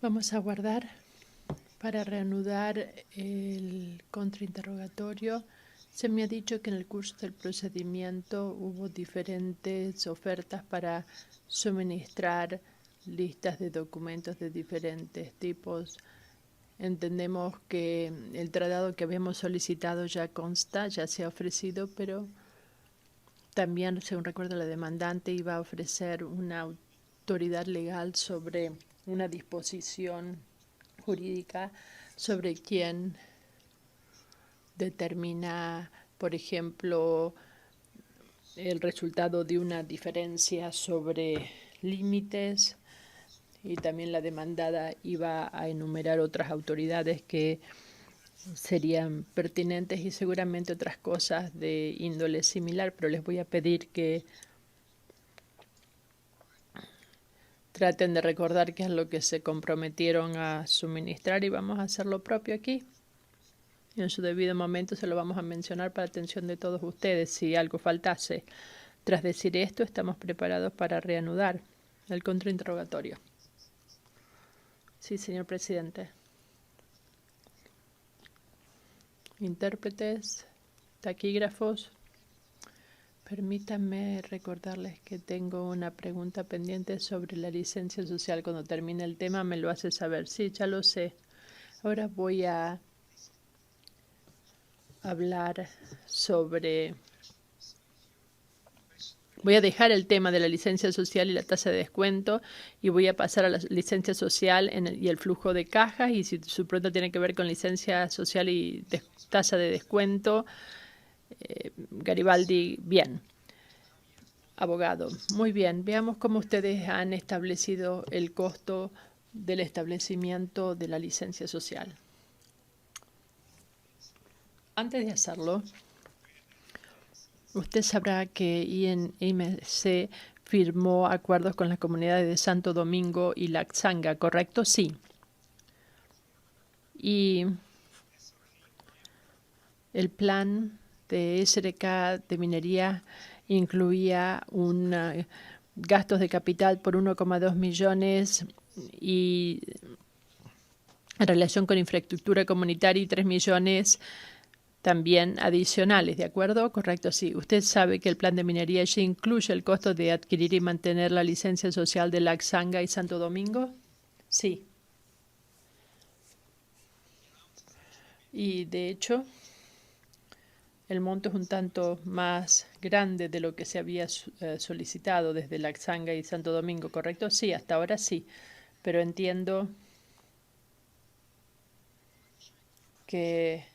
Vamos a guardar para reanudar el contrainterrogatorio. Se me ha dicho que en el curso del procedimiento hubo diferentes ofertas para suministrar listas de documentos de diferentes tipos. Entendemos que el tratado que habíamos solicitado ya consta, ya se ha ofrecido, pero también, según recuerdo, la demandante iba a ofrecer una autoridad legal sobre una disposición jurídica sobre quién determina, por ejemplo, el resultado de una diferencia sobre límites, y también la demandada iba a enumerar otras autoridades que serían pertinentes y seguramente otras cosas de índole similar, pero les voy a pedir que traten de recordar qué es lo que se comprometieron a suministrar y vamos a hacer lo propio aquí. En su debido momento se lo vamos a mencionar para atención de todos ustedes si algo faltase. Tras decir esto, estamos preparados para reanudar el contrainterrogatorio. Sí, señor presidente. Intérpretes, taquígrafos. Permítanme recordarles que tengo una pregunta pendiente sobre la licencia social. Cuando termine el tema me lo hace saber. Sí, ya lo sé. Ahora voy a hablar sobre... Voy a dejar el tema de la licencia social y la tasa de descuento y voy a pasar a la licencia social y el flujo de cajas. Y si su pregunta tiene que ver con licencia social y tasa de descuento, Garibaldi, bien. Abogado, muy bien. Veamos cómo ustedes han establecido el costo del establecimiento de la licencia social. Antes de hacerlo, usted sabrá que IMC firmó acuerdos con las comunidades de Santo Domingo y Laxanga, ¿correcto? Sí. Y el plan de SRK de minería incluía gastos de capital por 1,2 millones y en relación con infraestructura comunitaria y 3 millones también adicionales, ¿de acuerdo? Correcto, sí. Usted sabe que el plan de minería ya incluye el costo de adquirir y mantener la licencia social de Laxanga y Santo Domingo. Sí. Y de hecho, el monto es un tanto más grande de lo que se había solicitado desde Laxanga y Santo Domingo, ¿correcto? Sí, hasta ahora sí. Pero entiendo que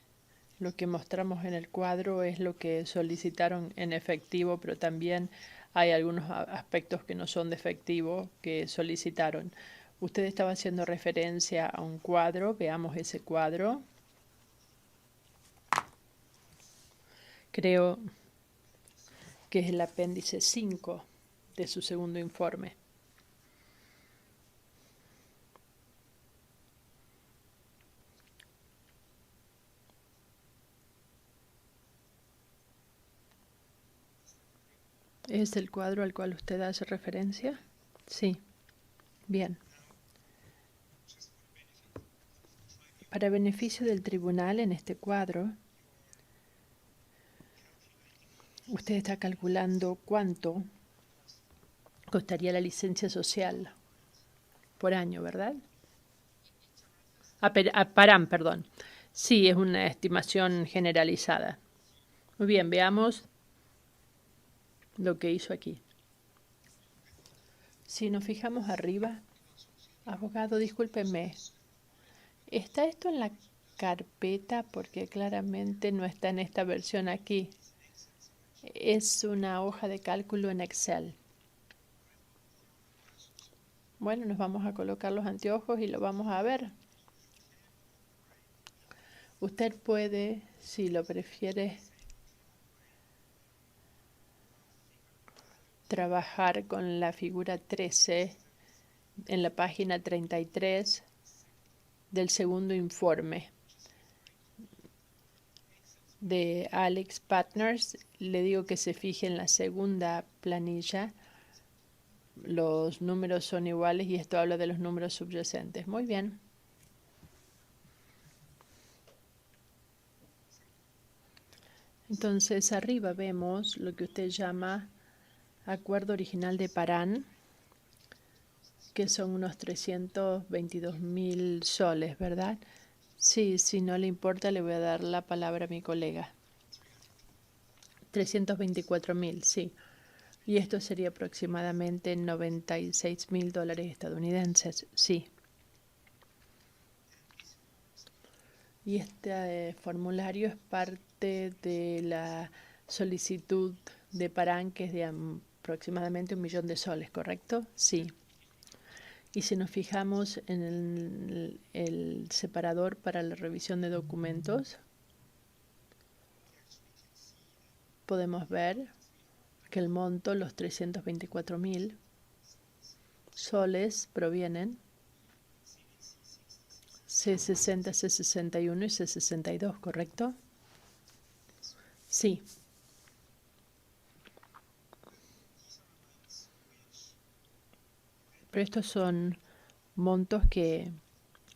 lo que mostramos en el cuadro es lo que solicitaron en efectivo, pero también hay algunos aspectos que no son de efectivo que solicitaron. Usted estaba haciendo referencia a un cuadro, veamos ese cuadro. Creo que es el apéndice 5 de su segundo informe. ¿Es el cuadro al cual usted hace referencia? Sí. Bien. Para beneficio del tribunal, en este cuadro, usted está calculando cuánto costaría la licencia social por año, ¿verdad? Parán, perdón. Sí, es una estimación generalizada. Muy bien, veamos lo que hizo aquí. Si nos fijamos arriba, abogado, discúlpeme, ¿está esto en la carpeta? Porque claramente no está en esta versión aquí. Es una hoja de cálculo en Excel. Bueno, nos vamos a colocar los anteojos y lo vamos a ver. Usted puede, si lo prefiere, trabajar con la figura 13 en la página 33 del segundo informe de Alex Partners. Le digo que se fije en la segunda planilla los números son iguales y esto habla de los números subyacentes. Muy bien. Entonces arriba vemos lo que usted llama acuerdo original de Parán, que son unos 322.000 soles, ¿verdad? Sí, si no le importa, le voy a dar la palabra a mi colega. 324.000, sí. Y esto sería aproximadamente 96.000 dólares estadounidenses, sí. Y este formulario es parte de la solicitud de Parán, que es de aproximadamente 1.000.000 de soles, ¿correcto? Sí. Y si nos fijamos en el separador para la revisión de documentos, podemos ver que el monto, los 324.000 soles, provienen C60, C61 y C62, ¿correcto? Sí. Pero estos son montos que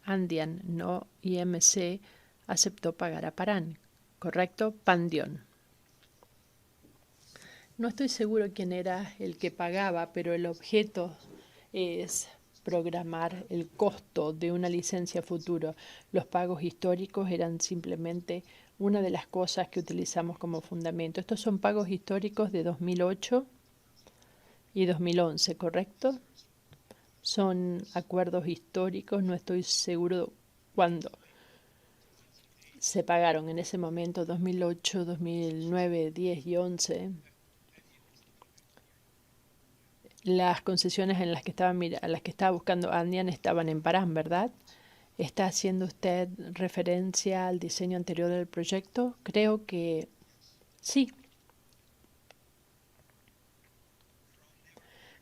Andean, no IMC, aceptó pagar a Parán, ¿correcto? Pandion. No estoy seguro quién era el que pagaba, pero el objeto es programar el costo de una licencia futuro. Los pagos históricos eran simplemente una de las cosas que utilizamos como fundamento. Estos son pagos históricos de 2008 y 2011, ¿correcto? Son acuerdos históricos, no estoy seguro cuándo se pagaron en ese momento, 2008, 2009, 10 y 11. Las concesiones en las que estaba buscando Andean estaban en Parán, ¿verdad? ¿Está haciendo usted referencia al diseño anterior del proyecto? Creo que sí.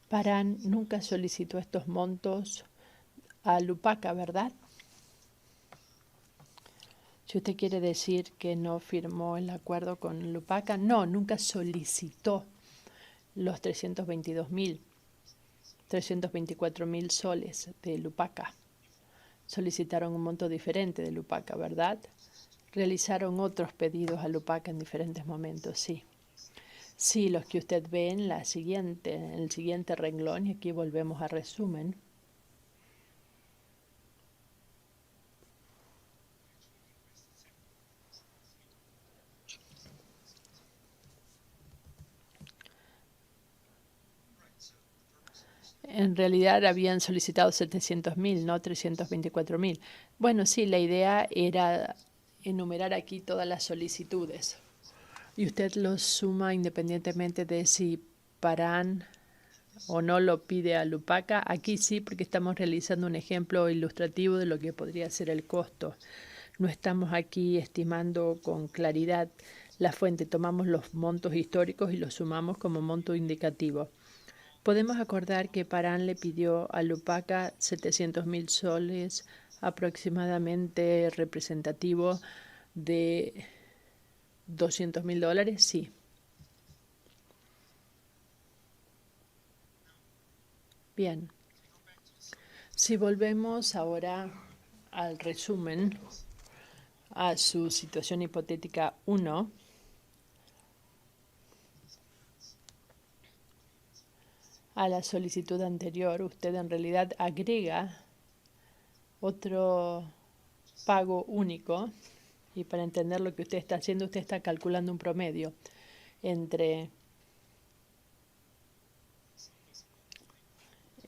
Parán nunca solicitó estos montos a Lupaca, ¿verdad? Si usted quiere decir que no firmó el acuerdo con Lupaca, no, nunca solicitó los 324.000 soles de Lupaca. Solicitaron un monto diferente de Lupaca, ¿verdad? Realizaron otros pedidos a Lupaca en diferentes momentos, sí. Sí, los que usted ve en el siguiente renglón, y aquí volvemos a resumen. En realidad habían solicitado 700.000, no 324.000. Bueno, sí, la idea era enumerar aquí todas las solicitudes. Y usted los suma independientemente de si Parán o no lo pide a Lupaca. Aquí sí, porque estamos realizando un ejemplo ilustrativo de lo que podría ser el costo. No estamos aquí estimando con claridad la fuente. Tomamos los montos históricos y los sumamos como monto indicativo. Podemos acordar que Parán le pidió a Lupaca 700.000 soles, aproximadamente representativo de 200.000 dólares, sí. Bien. Si volvemos ahora al resumen, a su situación hipotética 1, a la solicitud anterior, usted en realidad agrega otro pago único, y para entender lo que usted está haciendo, usted está calculando un promedio entre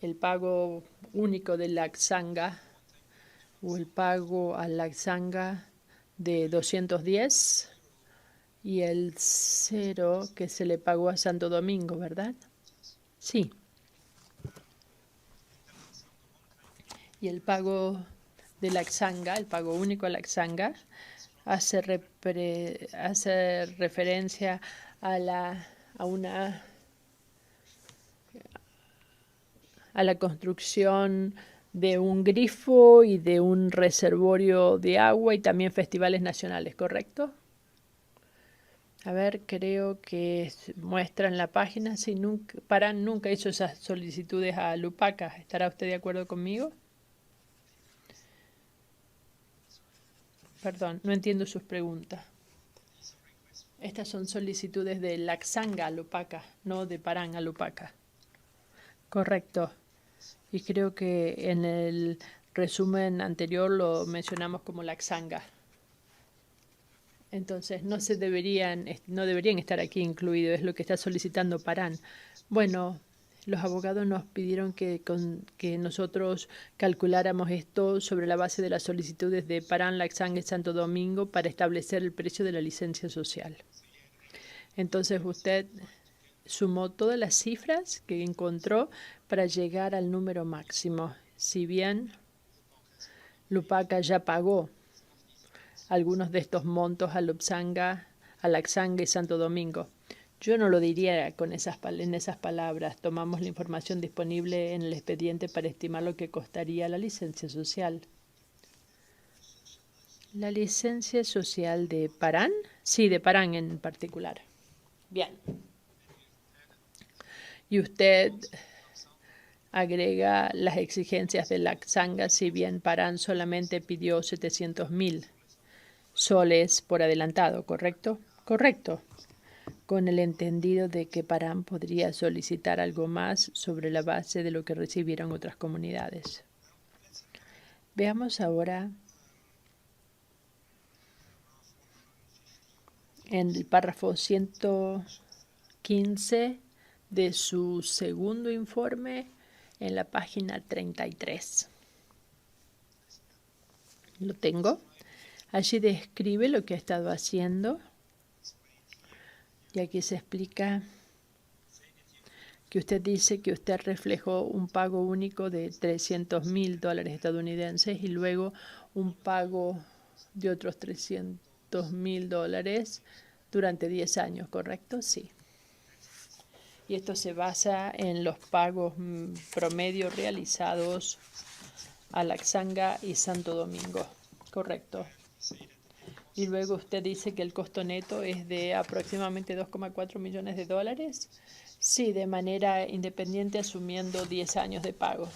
el pago único de la Xanga o el pago a la Xanga de 210 y el cero que se le pagó a Santo Domingo, ¿verdad? Sí. Y el pago de la Xanga, el pago único a la Xanga, hace referencia a la construcción de un grifo y de un reservorio de agua y también festivales nacionales, ¿correcto? A ver, creo que muestra en la página si Paran nunca hizo esas solicitudes a Lupaca. ¿Estará usted de acuerdo conmigo? Perdón, no entiendo sus preguntas. Estas son solicitudes de Laxanga a Lupaca, no de Paran a Lupaca. Correcto. Y creo que en el resumen anterior lo mencionamos como Laxanga. Entonces no deberían estar aquí incluidos, es lo que está solicitando Paran. Bueno, los abogados nos pidieron que nosotros calculáramos esto sobre la base de las solicitudes de Paran, Laxanga y Santo Domingo para establecer el precio de la licencia social. Entonces usted sumó todas las cifras que encontró para llegar al número máximo. Si bien Lupaca ya pagó algunos de estos montos a Laxanga y Santo Domingo. Yo no lo diría en esas palabras. Tomamos la información disponible en el expediente para estimar lo que costaría la licencia social. ¿La licencia social de Paran? Sí, de Paran en particular. Bien. Y usted agrega las exigencias de Laxanga, si bien Paran solamente pidió 700.000 soles por adelantado, ¿correcto? Correcto, con el entendido de que Paran podría solicitar algo más sobre la base de lo que recibieron otras comunidades. Veamos ahora en el párrafo 115 de su segundo informe en la página 33. ¿Lo tengo? Allí describe lo que ha estado haciendo y aquí se explica que usted dice que usted reflejó un pago único de $300.000 estadounidenses y luego un pago de otros $300.000 durante 10 años, ¿correcto? Sí. Y esto se basa en los pagos promedio realizados a Laxanga y Santo Domingo, ¿correcto? Y luego usted dice que el costo neto es de aproximadamente $2,4 millones. Sí, de manera independiente, asumiendo 10 años de pago.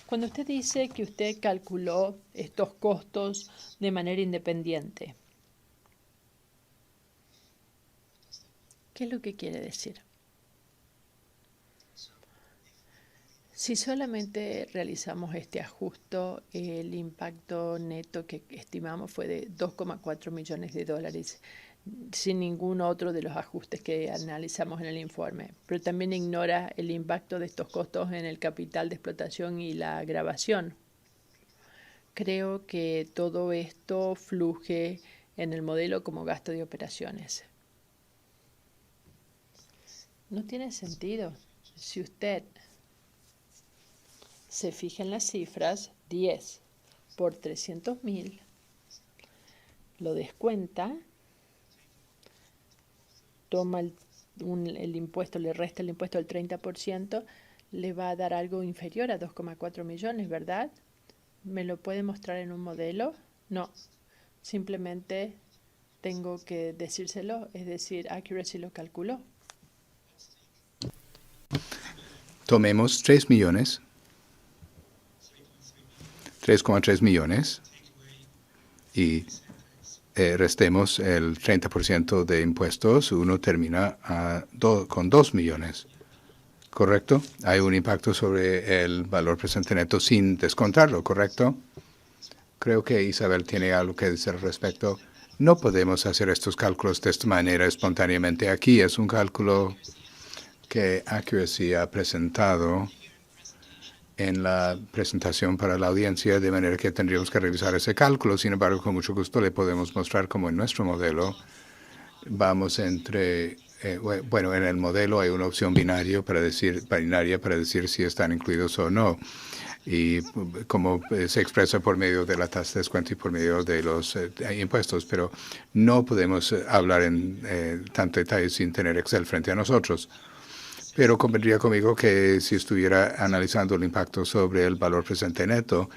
Cuando usted dice que usted calculó estos costos de manera independiente, ¿qué es lo que quiere decir? Si solamente realizamos este ajuste, el impacto neto que estimamos fue de $2,4 millones, sin ningún otro de los ajustes que analizamos en el informe. Pero también ignora el impacto de estos costos en el capital de explotación y la grabación. Creo que todo esto fluye en el modelo como gasto de operaciones. No tiene sentido. Si usted se fija en las cifras, 10 por 300.000, lo descuenta, toma el impuesto, le resta el impuesto del 30%, le va a dar algo inferior a 2,4 millones, ¿verdad? ¿Me lo puede mostrar en un modelo? No, simplemente tengo que decírselo, es decir, Accuracy lo calculó. Tomemos 3 millones. 3,3 millones y restemos el 30% de impuestos, uno termina con 2 millones. ¿Correcto? Hay un impacto sobre el valor presente neto sin descontarlo, ¿correcto? Creo que Isabel tiene algo que decir al respecto. No podemos hacer estos cálculos de esta manera espontáneamente. Aquí es un cálculo que Accuracy ha presentado en la presentación para la audiencia, de manera que tendríamos que revisar ese cálculo. Sin embargo, con mucho gusto le podemos mostrar cómo en nuestro modelo vamos entre, en el modelo hay una opción binaria para decir si están incluidos o no. Y como se expresa por medio de la tasa de descuento y por medio de los impuestos, pero no podemos hablar en tanto detalle sin tener Excel frente a nosotros. Pero convendría conmigo que si estuviera analizando el impacto sobre el valor presente neto,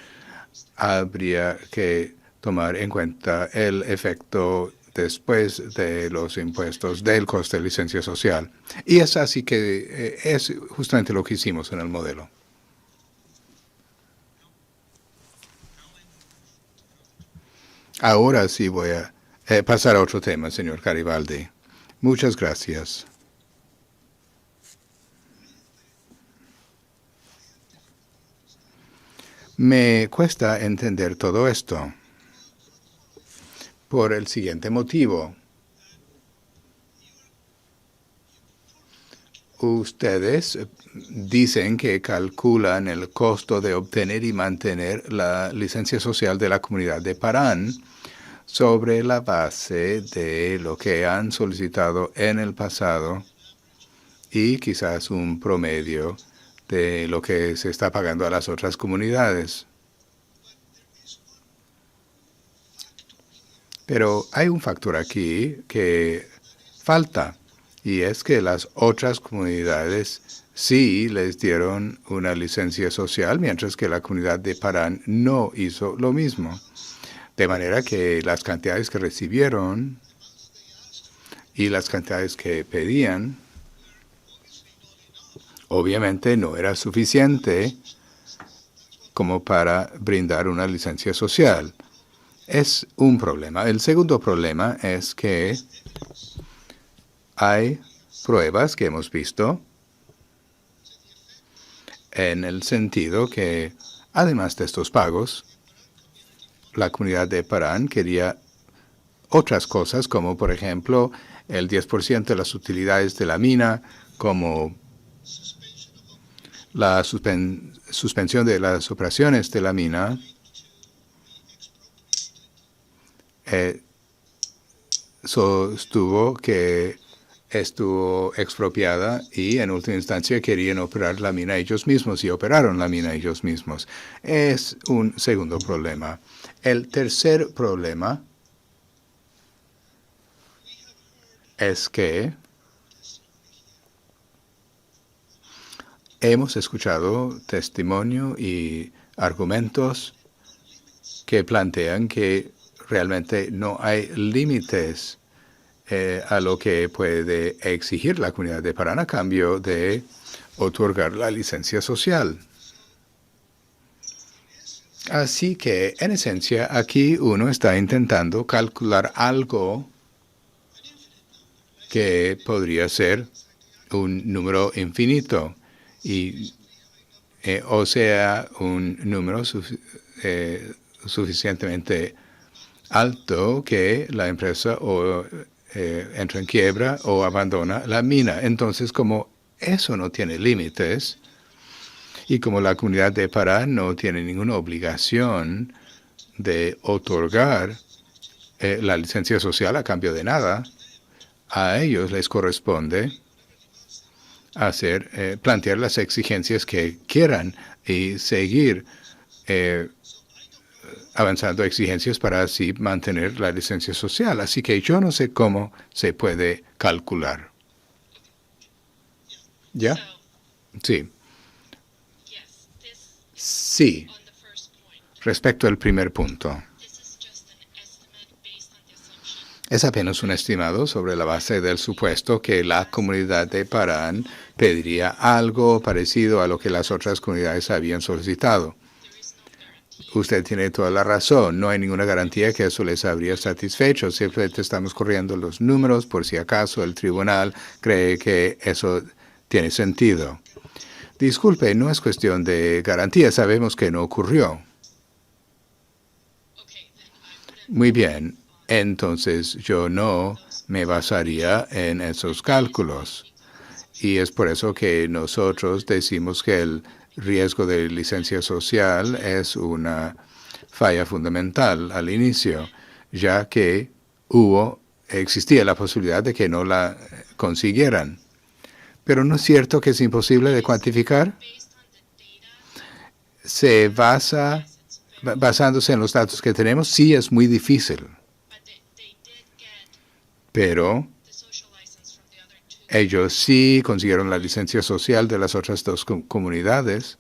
habría que tomar en cuenta el efecto después de los impuestos del coste de licencia social. Y es así que es justamente lo que hicimos en el modelo. Ahora sí voy a pasar a otro tema, señor Garibaldi. Muchas gracias. Me cuesta entender todo esto por el siguiente motivo. Ustedes dicen que calculan el costo de obtener y mantener la licencia social de la comunidad de Parán sobre la base de lo que han solicitado en el pasado y quizás un promedio de lo que se está pagando a las otras comunidades. Pero hay un factor aquí que falta, y es que las otras comunidades sí les dieron una licencia social, mientras que la comunidad de Parán no hizo lo mismo. De manera que las cantidades que recibieron y las cantidades que pedían, obviamente no era suficiente como para brindar una licencia social. Es un problema. El segundo problema es que hay pruebas que hemos visto en el sentido que, además de estos pagos, la comunidad de Parán quería otras cosas, como por ejemplo el 10% de las utilidades de la mina, como la suspensión de las operaciones de la mina, sostuvo que estuvo expropiada y en última instancia querían operar la mina ellos mismos y operaron la mina ellos mismos. Es un segundo problema. El tercer problema es que hemos escuchado testimonio y argumentos que plantean que realmente no hay límites a lo que puede exigir la comunidad de Parán a cambio de otorgar la licencia social. Así que, en esencia, aquí uno está intentando calcular algo que podría ser un número infinito, o sea, un número suficientemente alto que la empresa entra en quiebra o abandona la mina. Entonces, como eso no tiene límites y como la comunidad de Parán no tiene ninguna obligación de otorgar la licencia social a cambio de nada, a ellos les corresponde plantear las exigencias que quieran y seguir avanzando exigencias para así mantener la licencia social. Así que yo no sé cómo se puede calcular. ¿Ya? Sí. Sí. Respecto al primer punto. Es apenas un estimado sobre la base del supuesto que la comunidad de Parán pediría algo parecido a lo que las otras comunidades habían solicitado. Usted tiene toda la razón. No hay ninguna garantía que eso les habría satisfecho. Simplemente estamos corriendo los números por si acaso el tribunal cree que eso tiene sentido. Disculpe, no es cuestión de garantía. Sabemos que no ocurrió. Muy bien. Entonces yo no me basaría en esos cálculos. Y es por eso que nosotros decimos que el riesgo de licencia social es una falla fundamental al inicio, ya que existía la posibilidad de que no la consiguieran. Pero ¿no es cierto que es imposible de cuantificar? Basándose en los datos que tenemos, sí es muy difícil. Pero ellos sí consiguieron la licencia social de las otras dos comunidades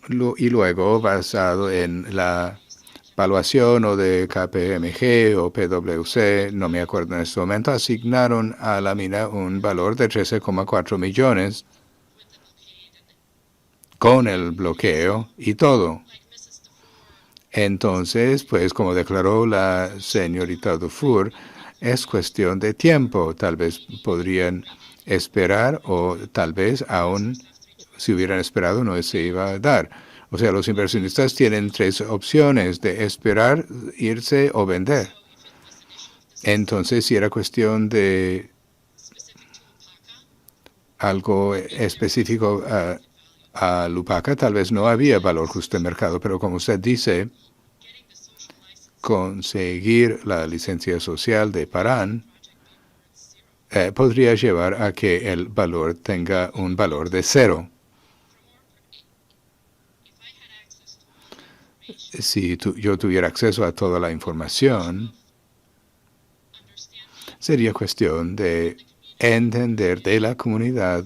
y luego, basado en la evaluación o de KPMG o PwC, no me acuerdo en este momento, asignaron a la mina un valor de 13,4 millones con el bloqueo y todo. Entonces, pues como declaró la señorita Dufour, es cuestión de tiempo. Tal vez podrían esperar o tal vez aún si hubieran esperado no se iba a dar. O sea, los inversionistas tienen tres opciones de esperar, irse o vender. Entonces, si era cuestión de algo específico a Lupaca, tal vez no había valor justo de mercado, pero como usted dice, conseguir la licencia social de Parán podría llevar a que el valor tenga un valor de 0. Si yo tuviera acceso a toda la información, sería cuestión de entender de la comunidad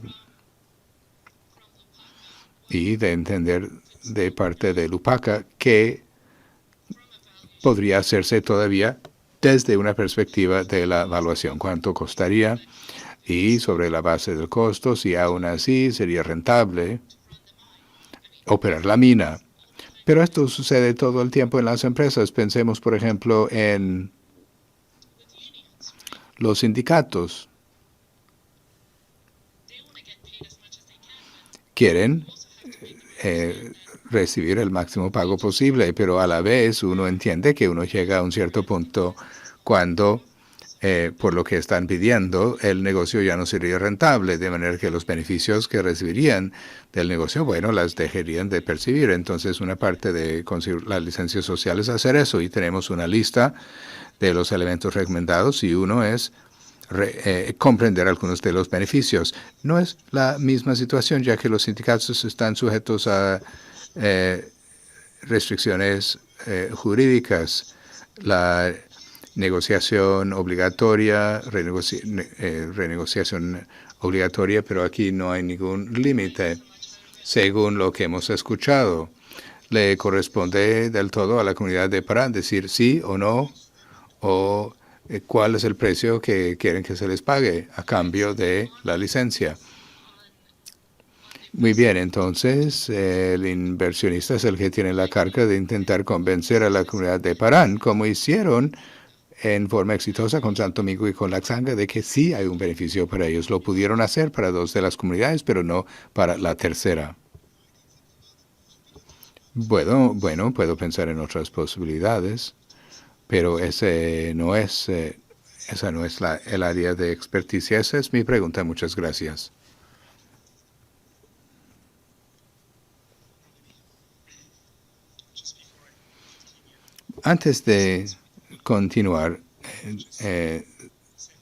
y de entender de parte de Lupaca que podría hacerse todavía desde una perspectiva de la evaluación. ¿Cuánto costaría? Y sobre la base del costo, si aún así sería rentable operar la mina. Pero esto sucede todo el tiempo en las empresas. Pensemos, por ejemplo, en los sindicatos. Quieren recibir el máximo pago posible, pero a la vez uno entiende que uno llega a un cierto punto cuando, por lo que están pidiendo, el negocio ya no sería rentable, de manera que los beneficios que recibirían del negocio, bueno, las dejarían de percibir. Entonces, una parte de conseguir las licencias sociales es hacer eso, y tenemos una lista de los elementos recomendados, y uno es comprender algunos de los beneficios. No es la misma situación, ya que los sindicatos están sujetos a restricciones jurídicas. La negociación obligatoria, renegociación obligatoria, pero aquí no hay ningún límite. Según lo que hemos escuchado, le corresponde del todo a la comunidad de Parán decir sí o no, o cuál es el precio que quieren que se les pague a cambio de la licencia. Muy bien, entonces el inversionista es el que tiene la carga de intentar convencer a la comunidad de Parán, como hicieron en forma exitosa con Santo Domingo y con Laxanga, de que sí hay un beneficio para ellos. Lo pudieron hacer para 2 de las comunidades, pero no para la tercera. Bueno, puedo pensar en otras posibilidades, pero esa no es el área de experticia. Esa es mi pregunta. Muchas gracias. Antes de continuar,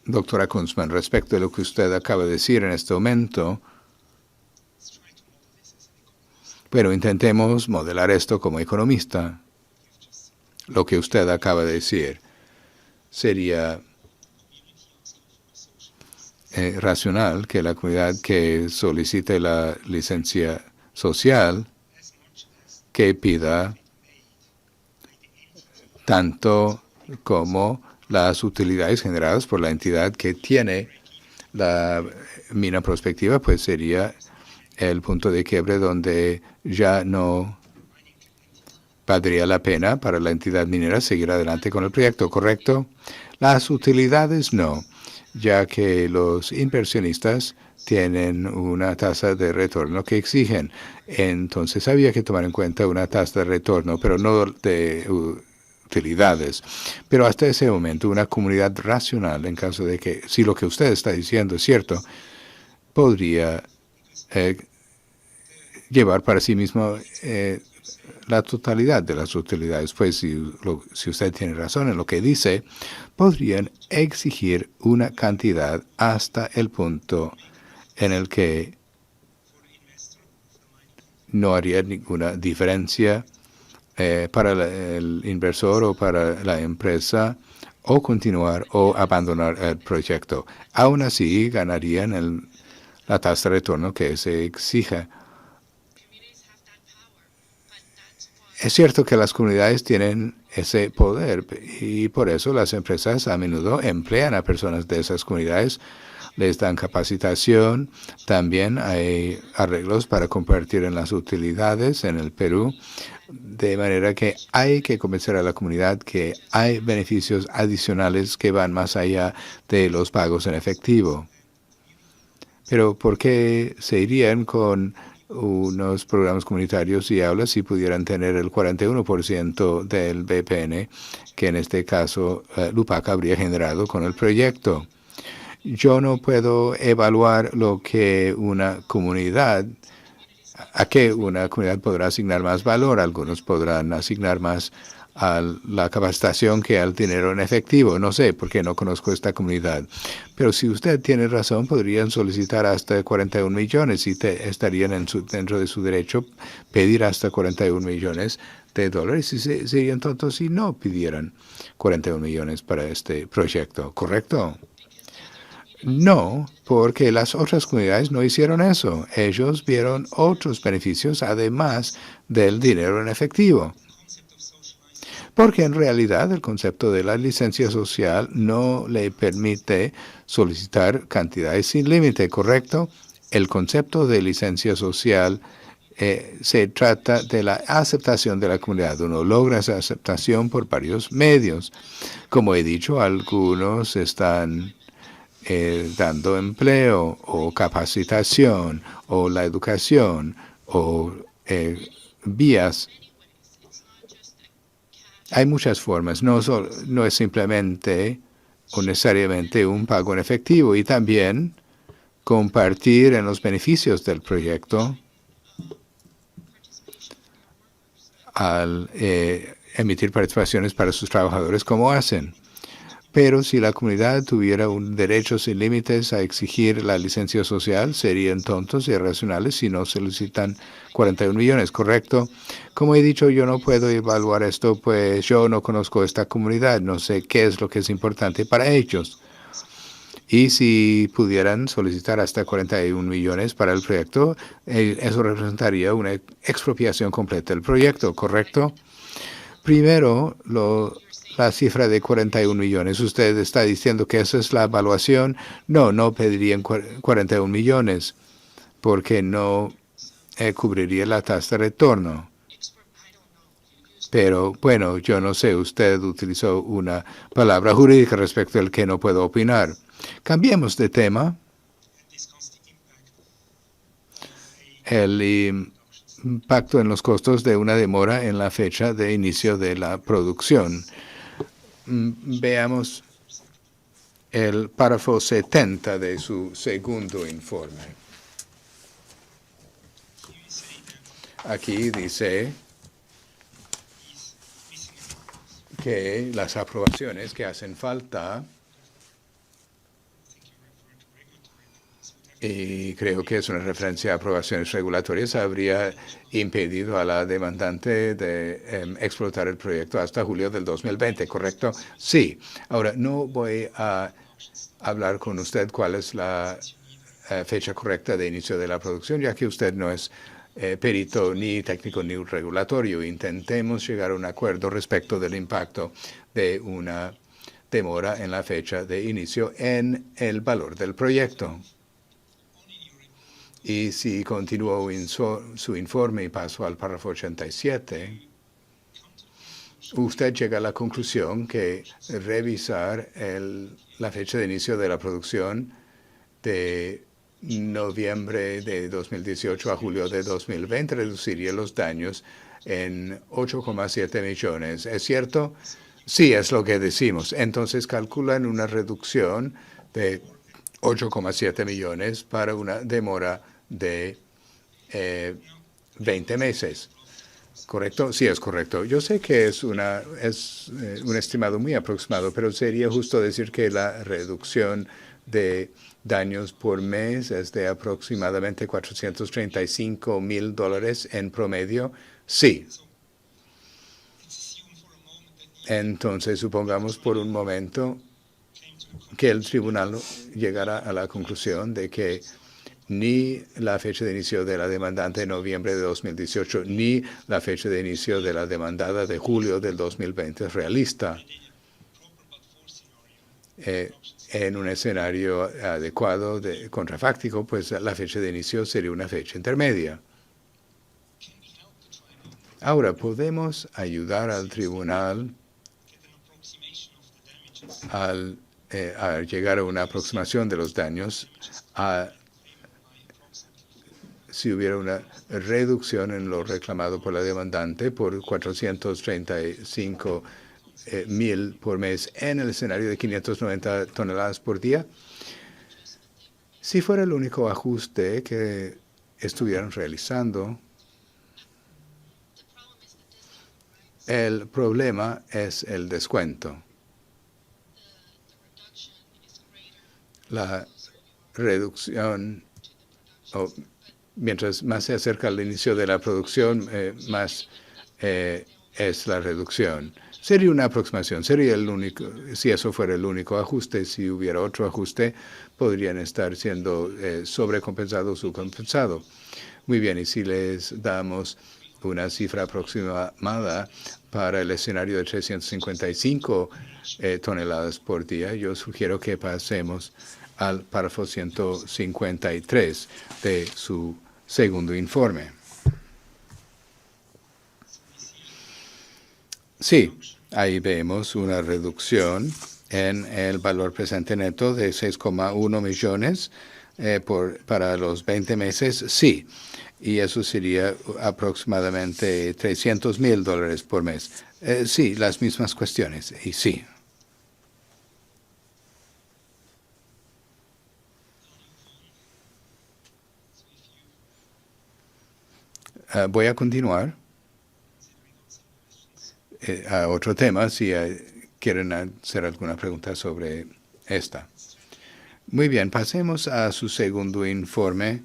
doctora Kunzman, respecto a lo que usted acaba de decir en este momento, bueno, intentemos modelar esto como economista. Lo que usted acaba de decir sería racional que la comunidad que solicite la licencia social que pida tanto como las utilidades generadas por la entidad que tiene la mina prospectiva, pues sería el punto de quiebre donde ya no valdría la pena para la entidad minera seguir adelante con el proyecto, ¿correcto? Las utilidades no, ya que los inversionistas tienen una tasa de retorno que exigen. Entonces había que tomar en cuenta una tasa de retorno, pero no de utilidades. Pero hasta ese momento una comunidad racional, en caso de que, si lo que usted está diciendo es cierto, podría llevar para sí mismo la totalidad de las utilidades. Pues si usted tiene razón en lo que dice, podrían exigir una cantidad hasta el punto en el que no haría ninguna diferencia para el inversor o para la empresa, o continuar o abandonar el proyecto. Aún así, ganarían la tasa de retorno que se exija. Es cierto que las comunidades tienen ese poder y por eso las empresas a menudo emplean a personas de esas comunidades, les dan capacitación. También hay arreglos para compartir en las utilidades en el Perú, de manera que hay que convencer a la comunidad que hay beneficios adicionales que van más allá de los pagos en efectivo. Pero ¿por qué se irían con unos programas comunitarios y aulas si pudieran tener el 41% del BPN, que en este caso LUPAC habría generado con el proyecto? Yo no puedo evaluar lo que una comunidad, a qué una comunidad podrá asignar más valor. Algunos podrán asignar más a la capacitación que al dinero en efectivo. No sé, porque no conozco esta comunidad. Pero si usted tiene razón, podrían solicitar hasta 41 millones y estarían dentro de su derecho pedir hasta 41 millones de dólares y serían tontos si no pidieran 41 millones para este proyecto, ¿correcto? No, porque las otras comunidades no hicieron eso. Ellos vieron otros beneficios además del dinero en efectivo. Porque en realidad el concepto de la licencia social no le permite solicitar cantidades sin límite, ¿correcto? El concepto de licencia social se trata de la aceptación de la comunidad. Uno logra esa aceptación por varios medios. Como he dicho, algunos están dando empleo o capacitación o la educación o vías. Hay muchas formas, no es simplemente o necesariamente un pago en efectivo y también compartir en los beneficios del proyecto al emitir participaciones para sus trabajadores como hacen. Pero si la comunidad tuviera un derecho sin límites a exigir la licencia social, serían tontos y irracionales si no solicitan 41 millones, ¿correcto? Como he dicho, yo no puedo evaluar esto, pues yo no conozco esta comunidad, no sé qué es lo que es importante para ellos. Y si pudieran solicitar hasta 41 millones para el proyecto, eso representaría una expropiación completa del proyecto, ¿correcto? Primero, la cifra de 41 millones. ¿Usted está diciendo que esa es la evaluación? No, no pedirían 41 millones porque no cubriría la tasa de retorno. Pero bueno, yo no sé, usted utilizó una palabra jurídica respecto al que no puedo opinar. Cambiemos de tema. El impacto en los costos de una demora en la fecha de inicio de la producción. Veamos el párrafo 70 de su segundo informe. Aquí dice que las aprobaciones que hacen falta, y creo que es una referencia a aprobaciones regulatorias, habría impedido a la demandante de explotar el proyecto hasta julio del 2020, ¿correcto? Sí. Ahora, no voy a hablar con usted cuál es la fecha correcta de inicio de la producción, ya que usted no es perito ni técnico ni regulatorio. Intentemos llegar a un acuerdo respecto del impacto de una demora en la fecha de inicio en el valor del proyecto. Y si continúo su informe y paso al párrafo 87, usted llega a la conclusión que revisar la fecha de inicio de la producción de noviembre de 2018 a julio de 2020 reduciría los daños en 8,7 millones. ¿Es cierto? Sí, es lo que decimos. Entonces calculan una reducción de 8,7 millones para una demora de 20 meses. ¿Correcto? Sí, es correcto. Yo sé que es un estimado muy aproximado, pero sería justo decir que la reducción de daños por mes es de aproximadamente $435,000 en promedio. Sí. Entonces, supongamos por un momento que el tribunal llegara a la conclusión de que ni la fecha de inicio de la demandante en noviembre de 2018, ni la fecha de inicio de la demandada de julio del 2020 es realista. En un escenario adecuado contrafáctico, pues la fecha de inicio sería una fecha intermedia. Ahora, podemos ayudar al tribunal a llegar a una aproximación de los daños si hubiera una reducción en lo reclamado por la demandante por 435,000 por mes en el escenario de 590 toneladas por día. Si fuera el único ajuste que estuvieran realizando, el problema es el descuento. La reducción, mientras más se acerca al inicio de la producción, más es la reducción. Sería una aproximación, sería el único, si eso fuera el único ajuste. Si hubiera otro ajuste, podrían estar siendo sobrecompensados o subcompensados. Muy bien, y si les damos una cifra aproximada para el escenario de 355 toneladas por día, yo sugiero que pasemos al párrafo 153 de su segundo informe. Sí, ahí vemos una reducción en el valor presente neto de 6,1 millones para los 20 meses, sí. Y eso sería aproximadamente $300,000 por mes. Sí, las mismas cuestiones, y sí. Voy a continuar a otro tema, si quieren hacer alguna pregunta sobre esta. Muy bien, pasemos a su segundo informe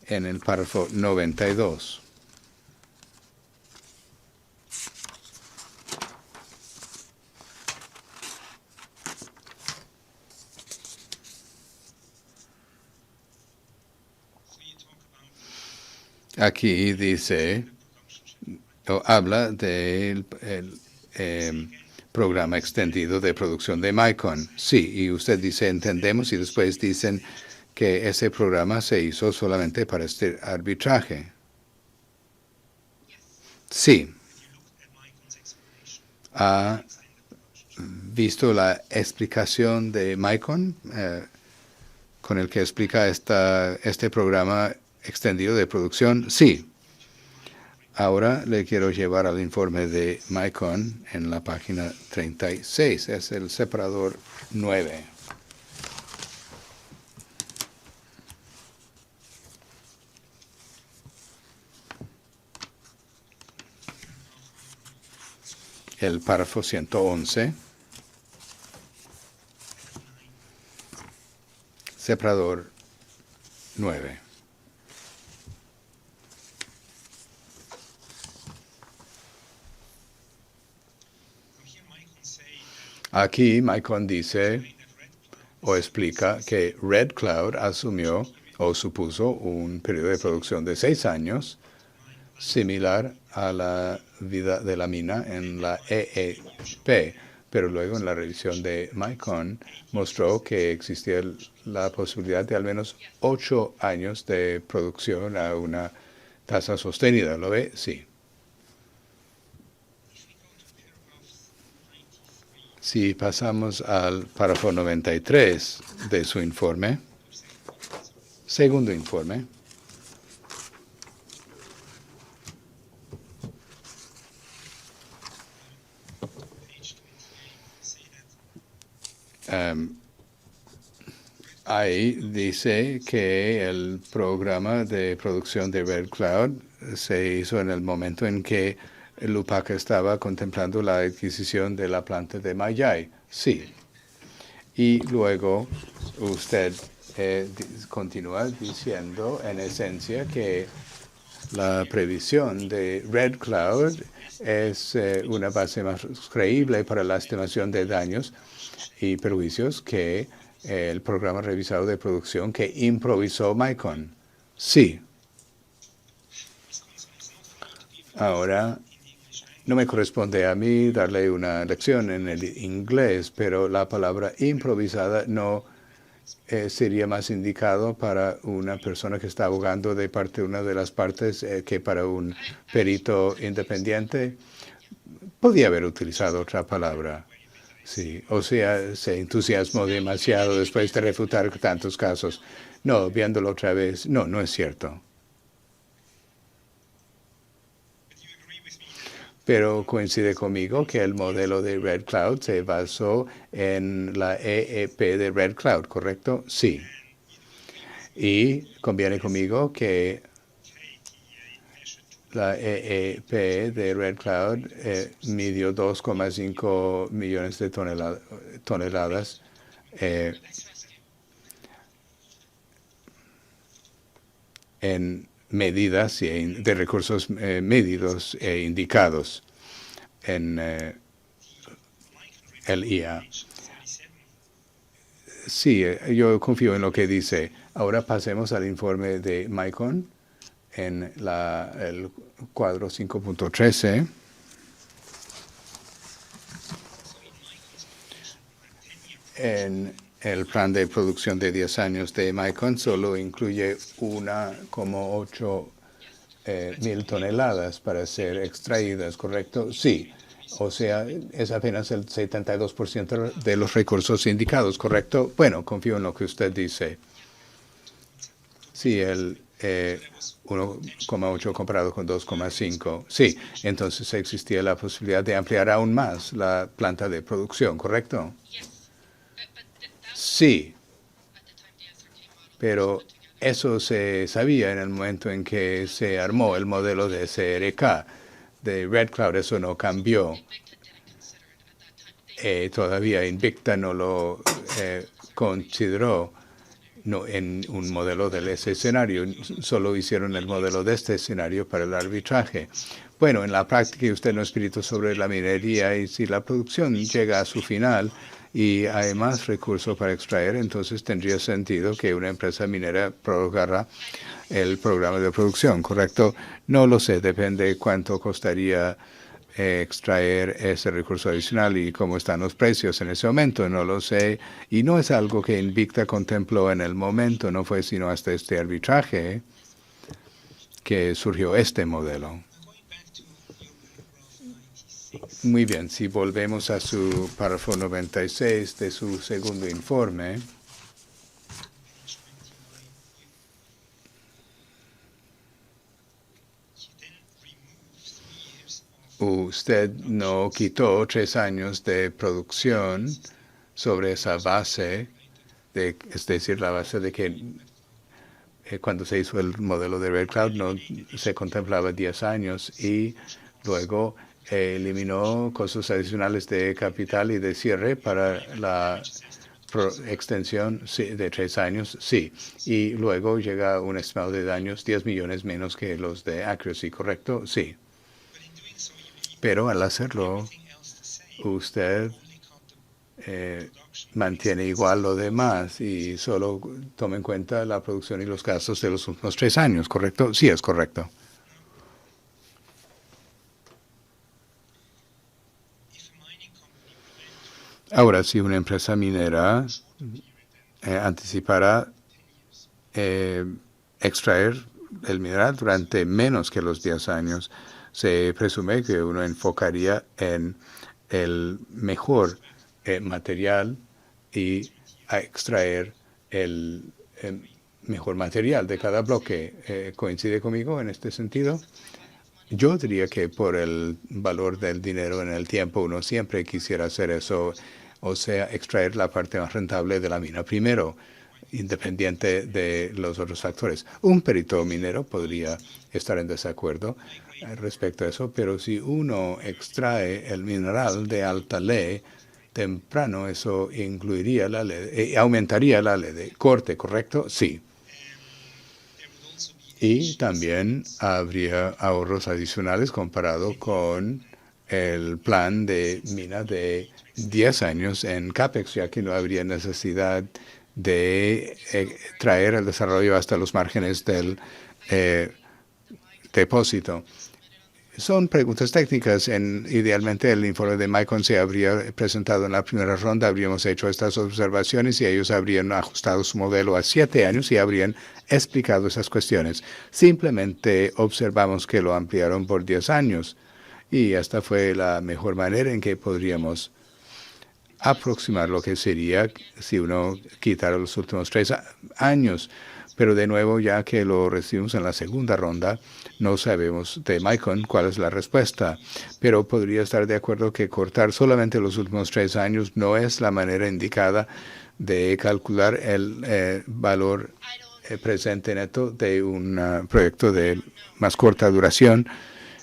en el párrafo 92. Aquí dice, o habla del programa extendido de producción de Micon. Sí, y usted dice, entendemos, y después dicen que ese programa se hizo solamente para este arbitraje. Sí. ¿Ha visto la explicación de Micon con el que explica este programa extendido de producción? Sí. Ahora le quiero llevar al informe de Micon en la página 36. Es el separador 9. El párrafo 111. Separador 9. Aquí Micon dice o explica que Red Cloud asumió o supuso un periodo de producción de 6 años, similar a la vida de la mina en la EEP, pero luego en la revisión de Micon mostró que existía la posibilidad de al menos 8 años de producción a una tasa sostenida. ¿Lo ve? Sí. Si pasamos al párrafo 93 de su informe, segundo informe, ahí dice que el programa de producción de Red Cloud se hizo en el momento en que Lupac estaba contemplando la adquisición de la planta de Mayay. Sí. Y luego usted continúa diciendo, en esencia, que la previsión de Red Cloud es una base más creíble para la estimación de daños y perjuicios que el programa revisado de producción que improvisó Micron. Sí. Ahora, no me corresponde a mí darle una lección en el inglés, pero la palabra improvisada no sería más indicado para una persona que está abogando de parte de una de las partes que para un perito independiente. Podía haber utilizado otra palabra. Sí, o sea, se entusiasmó demasiado después de refutar tantos casos. No, viéndolo otra vez, no, no es cierto. Pero coincide conmigo que el modelo de Red Cloud se basó en la EEP de Red Cloud, ¿correcto? Sí. Y conviene conmigo que la EEP de Red Cloud midió 2,5 millones de toneladas en medidas de recursos medidos e indicados en el IA. Sí, yo confío en lo que dice. Ahora pasemos al informe de Micron en el cuadro 5.13. En el plan de producción de 10 años de Micron solo incluye 1,8 mil toneladas para ser extraídas, ¿correcto? Sí. O sea, es apenas el 72% de los recursos indicados, ¿correcto? Bueno, confío en lo que usted dice. Sí, el 1,8 comparado con 2,5. Sí, entonces existía la posibilidad de ampliar aún más la planta de producción, ¿correcto? Sí, pero eso se sabía en el momento en que se armó el modelo de SRK de Red Cloud. Eso no cambió. Todavía Invicta no lo consideró en un modelo de ese escenario. Solo hicieron el modelo de este escenario para el arbitraje. Bueno, en la práctica usted no espíritu sobre la minería y si la producción llega a su final y hay más recursos para extraer, entonces tendría sentido que una empresa minera prorrogara el programa de producción, ¿correcto? No lo sé, depende cuánto costaría extraer ese recurso adicional y cómo están los precios en ese momento, no lo sé. Y no es algo que Invicta contempló en el momento, no fue sino hasta este arbitraje que surgió este modelo. Muy bien, si volvemos a su párrafo 96 de su segundo informe, usted no quitó 3 años de producción sobre esa base, es decir, la base de que cuando se hizo el modelo de Red Cloud no se contemplaba 10 años y luego eliminó costos adicionales de capital y de cierre para la extensión de 3 años, sí. Y luego llega un estimado de daños 10 millones menos que los de Accuracy, ¿correcto? Sí. Pero al hacerlo, usted mantiene igual lo demás y solo toma en cuenta la producción y los gastos de los últimos 3 años, ¿correcto? Sí, es correcto. Ahora, si una empresa minera anticipará extraer el mineral durante menos que los 10 años, se presume que uno enfocaría en el mejor material y a extraer el mejor material de cada bloque. ¿Coincide conmigo en este sentido? Yo diría que por el valor del dinero en el tiempo uno siempre quisiera hacer eso, o sea, extraer la parte más rentable de la mina primero, independiente de los otros factores. Un perito minero podría estar en desacuerdo respecto a eso, pero si uno extrae el mineral de alta ley, temprano eso incluiría la ley, aumentaría la ley de corte, ¿correcto? Sí. Y también habría ahorros adicionales comparado con el plan de mina de 10 años en CAPEX, ya que no habría necesidad de traer el desarrollo hasta los márgenes del depósito. Son preguntas técnicas. Idealmente, el informe de Micron se habría presentado en la primera ronda. Habríamos hecho estas observaciones y ellos habrían ajustado su modelo a 7 años y habrían explicado esas cuestiones. Simplemente observamos que lo ampliaron por 10 años. Y esta fue la mejor manera en que podríamos aproximar lo que sería si uno quitara los últimos 3 años. Pero de nuevo, ya que lo recibimos en la segunda ronda, no sabemos de Micron cuál es la respuesta. Pero podría estar de acuerdo que cortar solamente los últimos 3 años no es la manera indicada de calcular el valor presente neto de un proyecto de más corta duración.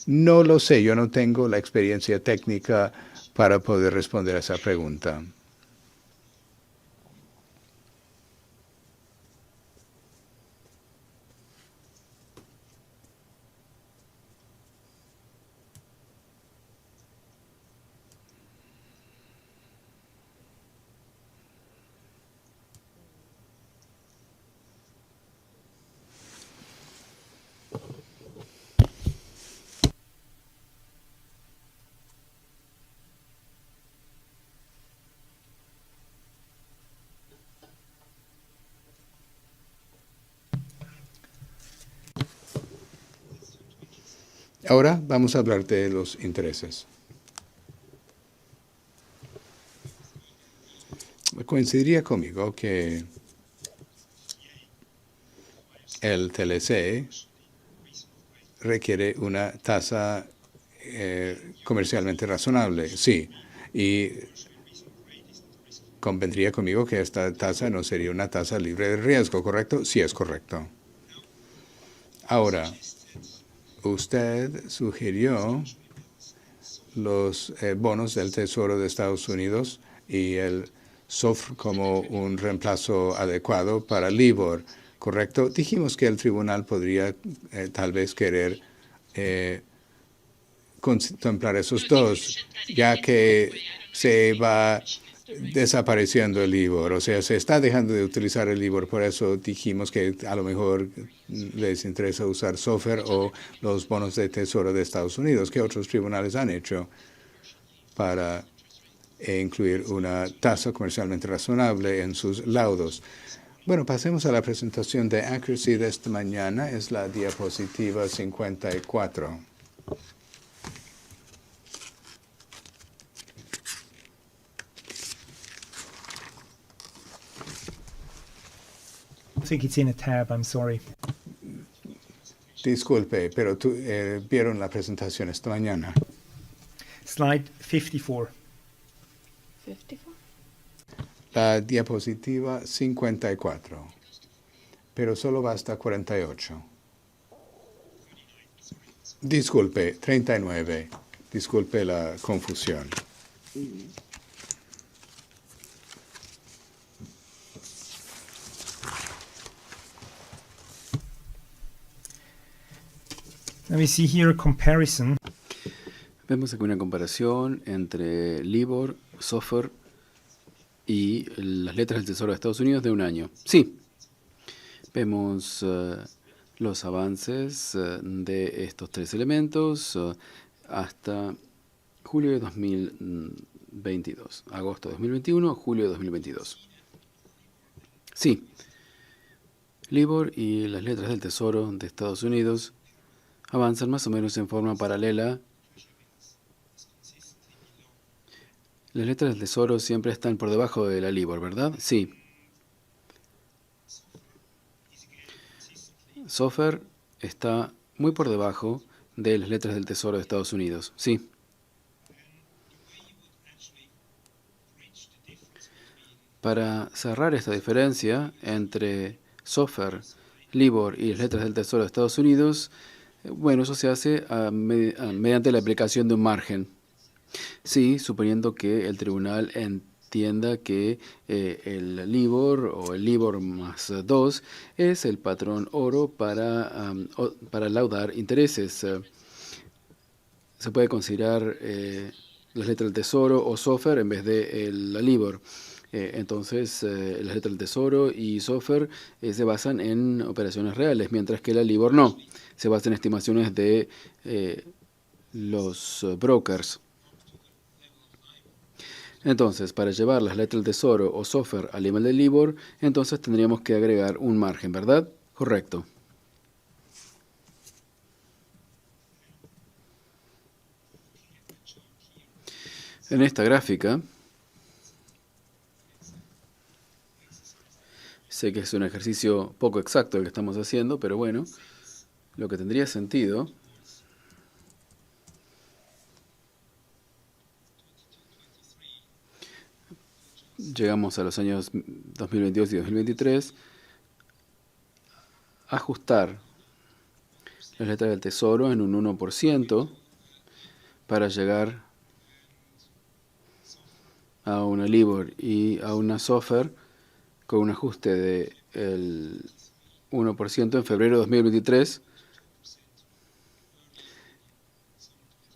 No lo sé, yo no tengo la experiencia técnica para poder responder a esa pregunta. Ahora vamos a hablar de los intereses. Coincidiría conmigo que el TLC requiere una tasa comercialmente razonable, sí, y convendría conmigo que esta tasa no sería una tasa libre de riesgo, ¿correcto? Sí, es correcto. Ahora, usted sugirió los bonos del Tesoro de Estados Unidos y el SOFR como un reemplazo adecuado para LIBOR, ¿correcto? Dijimos que el tribunal podría tal vez querer contemplar esos dos, ya que se va desapareciendo el LIBOR, o sea, se está dejando de utilizar el LIBOR, por eso dijimos que a lo mejor les interesa usar SOFR o los bonos de tesoro de Estados Unidos. ¿Qué otros tribunales han hecho para incluir una tasa comercialmente razonable en sus laudos? Bueno, pasemos a la presentación de Accuracy de esta mañana. Es la diapositiva 54. I think it's in a tab, I'm sorry. Disculpe, pero vieron la presentación esta mañana. Slide 54. 54. La diapositiva 54, pero solo va hasta 48. Disculpe, 39. Disculpe la confusión. Now we see here a comparison. Vemos aquí una comparación entre LIBOR, SOFR y las letras del Tesoro de Estados Unidos de un año. Sí, vemos los avances de estos tres elementos hasta julio de 2022, agosto de 2021, julio de 2022. Sí, LIBOR y las letras del Tesoro de Estados Unidos avanzan más o menos en forma paralela. Las letras del Tesoro siempre están por debajo de la LIBOR, ¿verdad? Sí. SOFR está muy por debajo de las letras del Tesoro de Estados Unidos. Sí. Para cerrar esta diferencia entre SOFR, LIBOR y las letras del Tesoro de Estados Unidos, bueno, eso se hace mediante la aplicación de un margen. Sí, suponiendo que el tribunal entienda que el LIBOR o el LIBOR más 2 es el patrón oro para laudar intereses. se puede considerar las letras del Tesoro o SOFR en vez de la LIBOR. Entonces, las letras del Tesoro y SOFR se basan en operaciones reales, mientras que la LIBOR no. Se basa en estimaciones de los brokers. Entonces, para llevar las letras del Tesoro o SOFR al nivel del LIBOR, entonces tendríamos que agregar un margen, ¿verdad? Correcto. En esta gráfica, sé que es un ejercicio poco exacto el que estamos haciendo, pero bueno, lo que tendría sentido llegamos a los años 2022 y 2023, ajustar las letras del Tesoro en un 1% para llegar a una LIBOR y a una SOFR con un ajuste del 1% en febrero de 2023,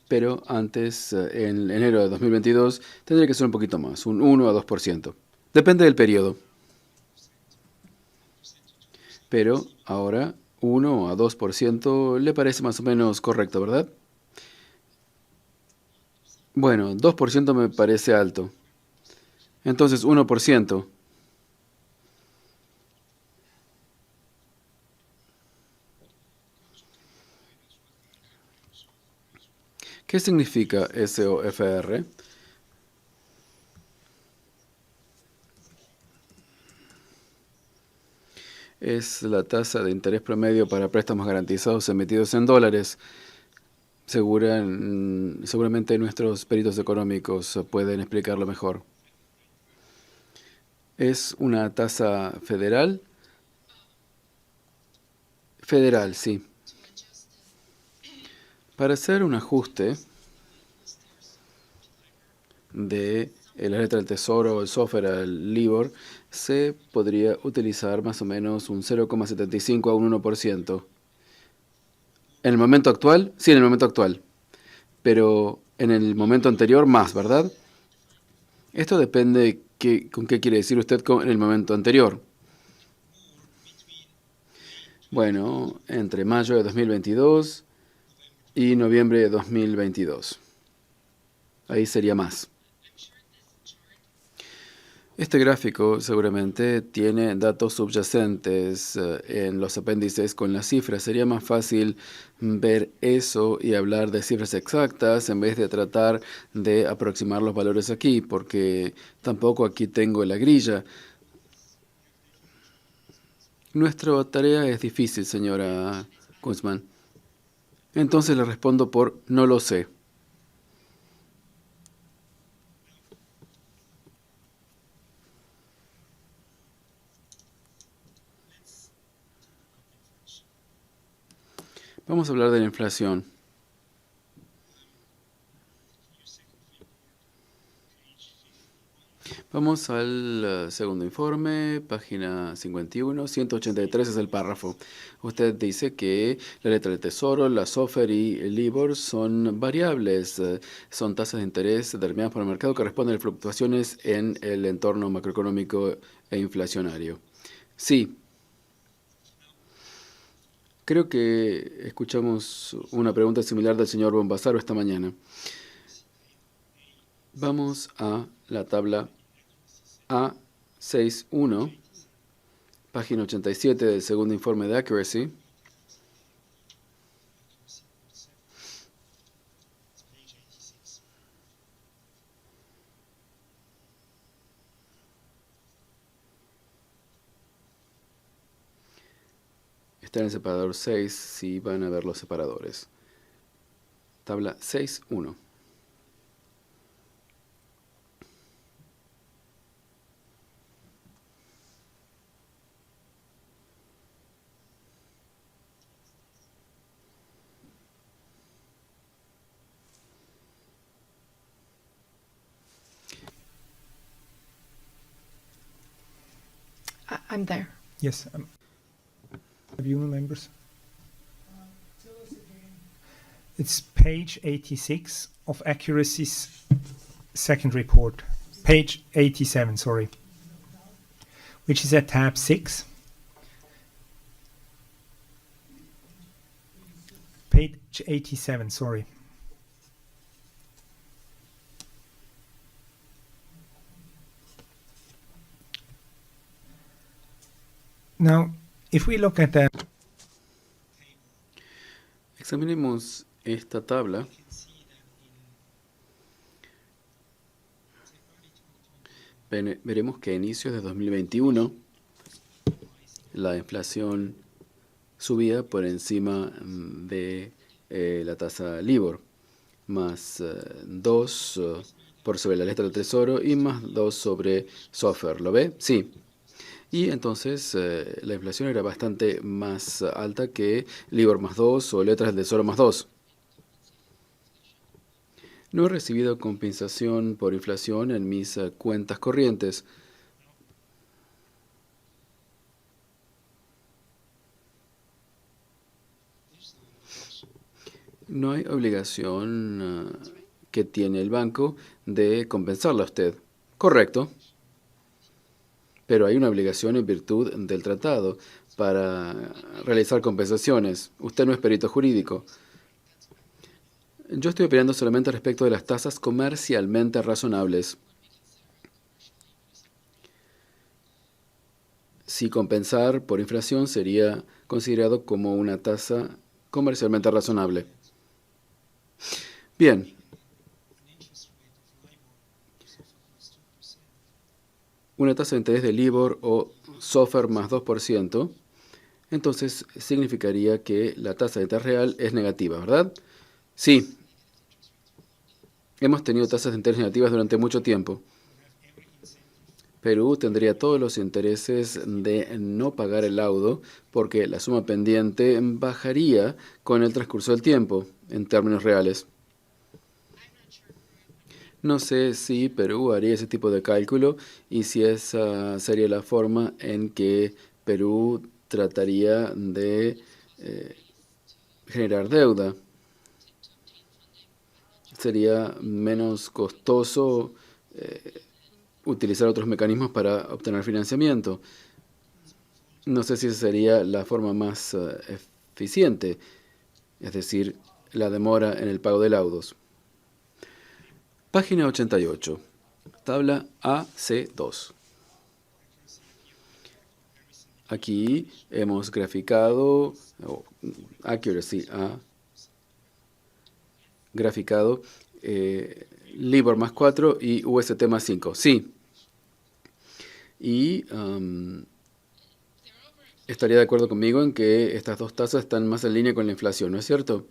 pero antes, en enero de 2022, tendría que ser un poquito más, un 1 a 2%. Depende del periodo. Pero ahora 1 a 2% le parece más o menos correcto, ¿verdad? Bueno, 2% me parece alto. Entonces 1%. ¿Qué significa SOFR? Es la tasa de interés promedio para préstamos garantizados emitidos en dólares. Seguramente nuestros peritos económicos pueden explicarlo mejor. ¿Es una tasa federal? Federal, sí. Para hacer un ajuste de la letra del Tesoro o el SOFR al LIBOR, se podría utilizar más o menos un 0,75 a un 1%. ¿En el momento actual? Sí, en el momento actual. Pero en el momento anterior más, ¿verdad? Esto depende con qué quiere decir usted en el momento anterior. Bueno, entre mayo de 2022 y noviembre de 2022. Ahí sería más. Este gráfico seguramente tiene datos subyacentes en los apéndices con las cifras. Sería más fácil ver eso y hablar de cifras exactas en vez de tratar de aproximar los valores aquí, porque tampoco aquí tengo la grilla. Nuestra tarea es difícil, señora Kunzman. Entonces le respondo por no lo sé. Vamos a hablar de la inflación. Vamos al segundo informe, página 51, 183 es el párrafo. Usted dice que la letra del Tesoro, la SOFR y el LIBOR son variables, son tasas de interés determinadas por el mercado que responden a fluctuaciones en el entorno macroeconómico e inflacionario. Sí. Creo que escuchamos una pregunta similar del señor Bombasaro esta mañana. Vamos a la tabla A61, página 87 del segundo informe de Accuracy. Está en el separador 6, si van a ver los separadores. Tabla 6.1. I'm there. Yes. Have you members? It's page 86 of Accuracy's second report. Page 87, sorry. Which is at tab 6. Page 87, sorry. Now, if we look at that, Examinemos esta tabla. Veremos que a inicios de 2021 la inflación subía por encima de la tasa LIBOR, más 2 por sobre la letra del Tesoro y más 2 sobre SOFR. ¿Lo ve? Sí. Y entonces la inflación era bastante más alta que LIBOR más 2 o letras del Tesoro más 2. No he recibido compensación por inflación en mis cuentas corrientes. No hay obligación que tiene el banco de compensarla a usted. Correcto. Pero hay una obligación en virtud del tratado para realizar compensaciones. Usted no es perito jurídico. Yo estoy opinando solamente respecto de las tasas comercialmente razonables. Si compensar por inflación sería considerado como una tasa comercialmente razonable. Bien. Una tasa de interés de LIBOR o SOFR más 2%, entonces significaría que la tasa de interés real es negativa, ¿verdad? Sí. Hemos tenido tasas de interés negativas durante mucho tiempo. Perú tendría todos los intereses de no pagar el laudo porque la suma pendiente bajaría con el transcurso del tiempo, en términos reales. No sé si Perú haría ese tipo de cálculo y si esa sería la forma en que Perú trataría de generar deuda. Sería menos costoso utilizar otros mecanismos para obtener financiamiento. No sé si esa sería la forma más eficiente, es decir, la demora en el pago de laudos. Página 88, tabla AC2. Aquí hemos graficado, Accuracy ha graficado LIBOR más 4 y UST más 5. Sí. Y estaría de acuerdo conmigo en que estas dos tasas están más en línea con la inflación, ¿no es cierto?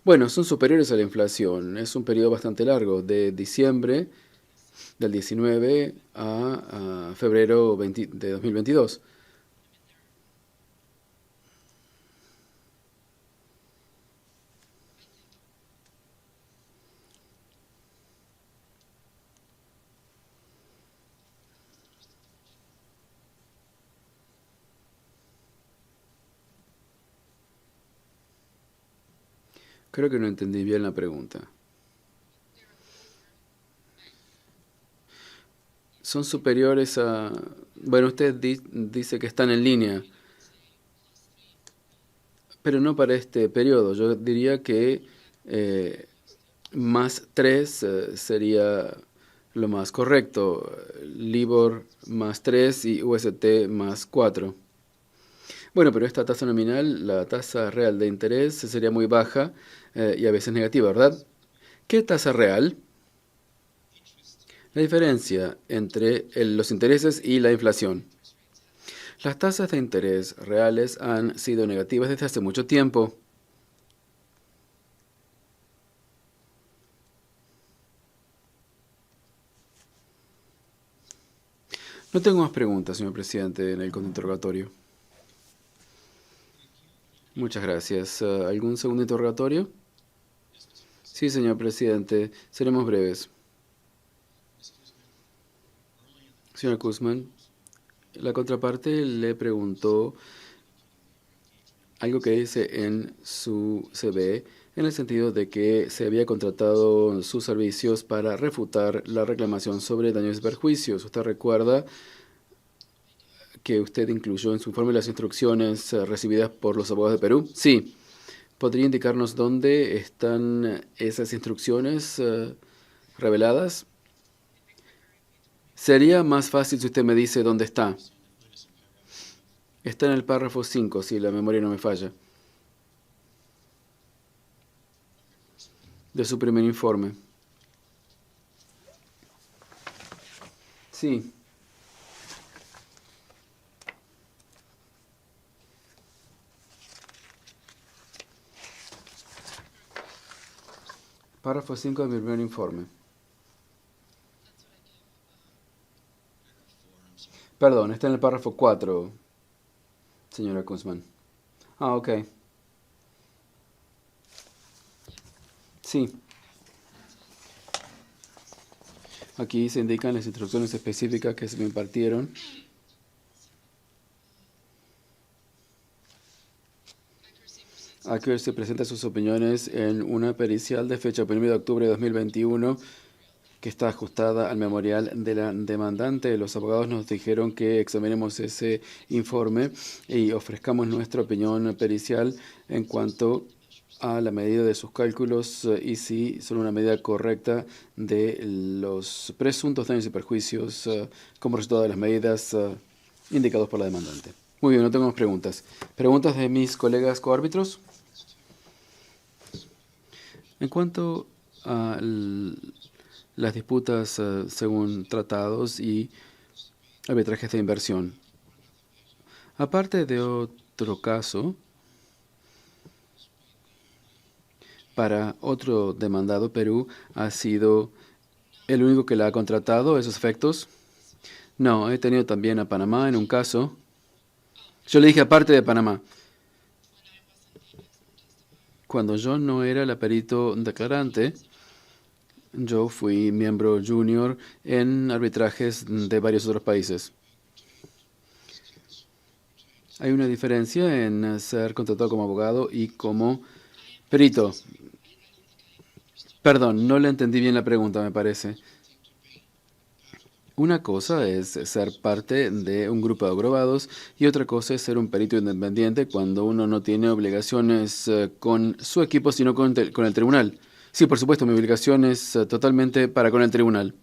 Bueno, son superiores a la inflación. Es un periodo bastante largo, de diciembre del 19 a febrero de 2022. Creo que no entendí bien la pregunta. Son superiores a... Bueno, usted dice que están en línea, pero no para este periodo. Yo diría que más 3 sería lo más correcto. LIBOR más 3 y UST más 4. Bueno, pero esta tasa nominal, la tasa real de interés, sería muy baja y a veces negativa, ¿verdad? ¿Qué tasa real? La diferencia entre los intereses y la inflación. Las tasas de interés reales han sido negativas desde hace mucho tiempo. No tengo más preguntas, señor presidente, en el contrainterrogatorio. Muchas gracias. ¿Algún segundo interrogatorio? Sí, señor presidente. Seremos breves. Señor Kuzman, la contraparte le preguntó algo que dice en su CV en el sentido de que se había contratado sus servicios para refutar la reclamación sobre daños y perjuicios. ¿Usted recuerda que usted incluyó en su informe las instrucciones recibidas por los abogados de Perú? Sí. ¿Podría indicarnos dónde están esas instrucciones reveladas? Sería más fácil si usted me dice dónde está. Está en el párrafo 5, si la memoria no me falla, de su primer informe. Sí. Párrafo 5 de mi primer informe. Perdón, está en el párrafo 4, señora Kuzman. Ah, ok. Sí. Aquí se indican las instrucciones específicas que se me impartieron. Accuracy presenta sus opiniones en una pericial de fecha 1 de octubre de 2021 que está ajustada al memorial de la demandante. Los abogados nos dijeron que examinemos ese informe y ofrezcamos nuestra opinión pericial en cuanto a la medida de sus cálculos y si son una medida correcta de los presuntos daños y perjuicios como resultado de las medidas indicadas por la demandante. Muy bien, no tengo más preguntas. ¿Preguntas de mis colegas coárbitros? En cuanto a las disputas según tratados y arbitrajes de inversión, aparte de otro caso, para otro demandado, Perú ha sido el único que la ha contratado a esos efectos. No, he tenido también a Panamá en un caso. Yo le dije aparte de Panamá. Cuando yo no era la perito declarante, yo fui miembro junior en arbitrajes de varios otros países. Hay una diferencia en ser contratado como abogado y como perito. Perdón, no le entendí bien la pregunta, me parece. Una cosa es ser parte de un grupo de abogados y otra cosa es ser un perito independiente cuando uno no tiene obligaciones con su equipo, sino con el tribunal. Sí, por supuesto, mi obligación es totalmente para con el tribunal.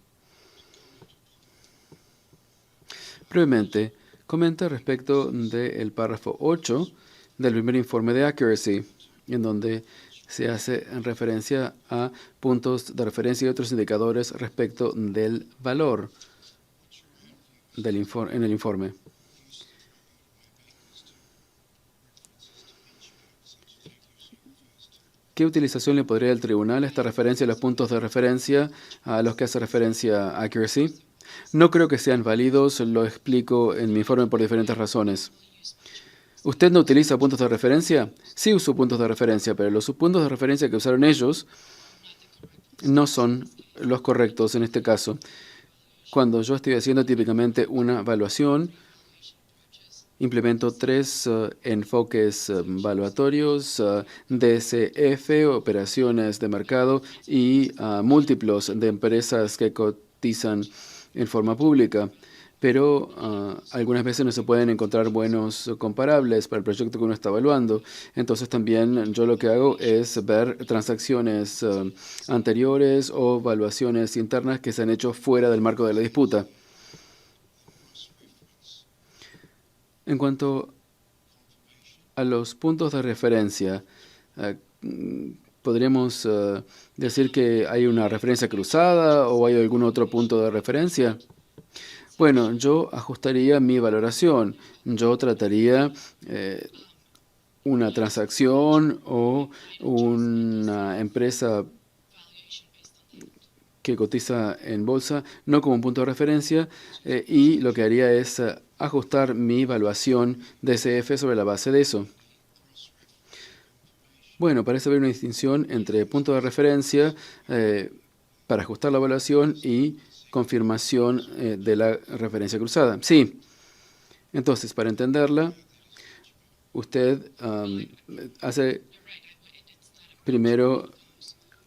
Brevemente, comenta respecto del párrafo 8 del primer informe de Accuracy, en donde se hace referencia a puntos de referencia y otros indicadores respecto del valor en el informe. ¿Qué utilización le podría dar el tribunal a esta referencia a los puntos de referencia a los que hace referencia Accuracy? No creo que sean válidos, lo explico en mi informe por diferentes razones. ¿Usted no utiliza puntos de referencia? Sí uso puntos de referencia, pero los puntos de referencia que usaron ellos no son los correctos en este caso. Cuando yo estoy haciendo típicamente una evaluación, implemento 3 enfoques evaluatorios, DCF, operaciones de mercado y múltiplos de empresas que cotizan en forma pública. Pero algunas veces no se pueden encontrar buenos comparables para el proyecto que uno está evaluando. Entonces también yo lo que hago es ver transacciones anteriores o evaluaciones internas que se han hecho fuera del marco de la disputa. En cuanto a los puntos de referencia, ¿podríamos decir que hay una referencia cruzada o hay algún otro punto de referencia? Bueno, yo ajustaría mi valoración. Yo trataría una transacción o una empresa que cotiza en bolsa, no como un punto de referencia, y lo que haría es ajustar mi evaluación de CF sobre la base de eso. Bueno, parece haber una distinción entre punto de referencia para ajustar la evaluación y confirmación de la referencia cruzada. Sí. Entonces, para entenderla, usted hace primero,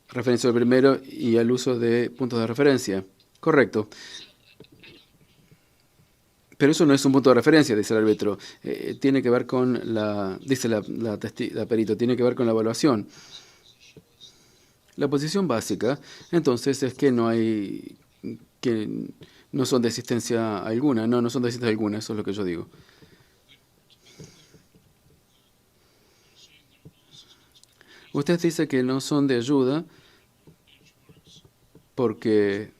referencia al primero y al uso de puntos de referencia. Correcto. Pero eso no es un punto de referencia, dice el árbitro. Tiene que ver con dice la perito, tiene que ver con la evaluación. La posición básica, entonces, es que no son de existencia alguna. No son de existencia alguna, eso es lo que yo digo. Usted dice que no son de ayuda porque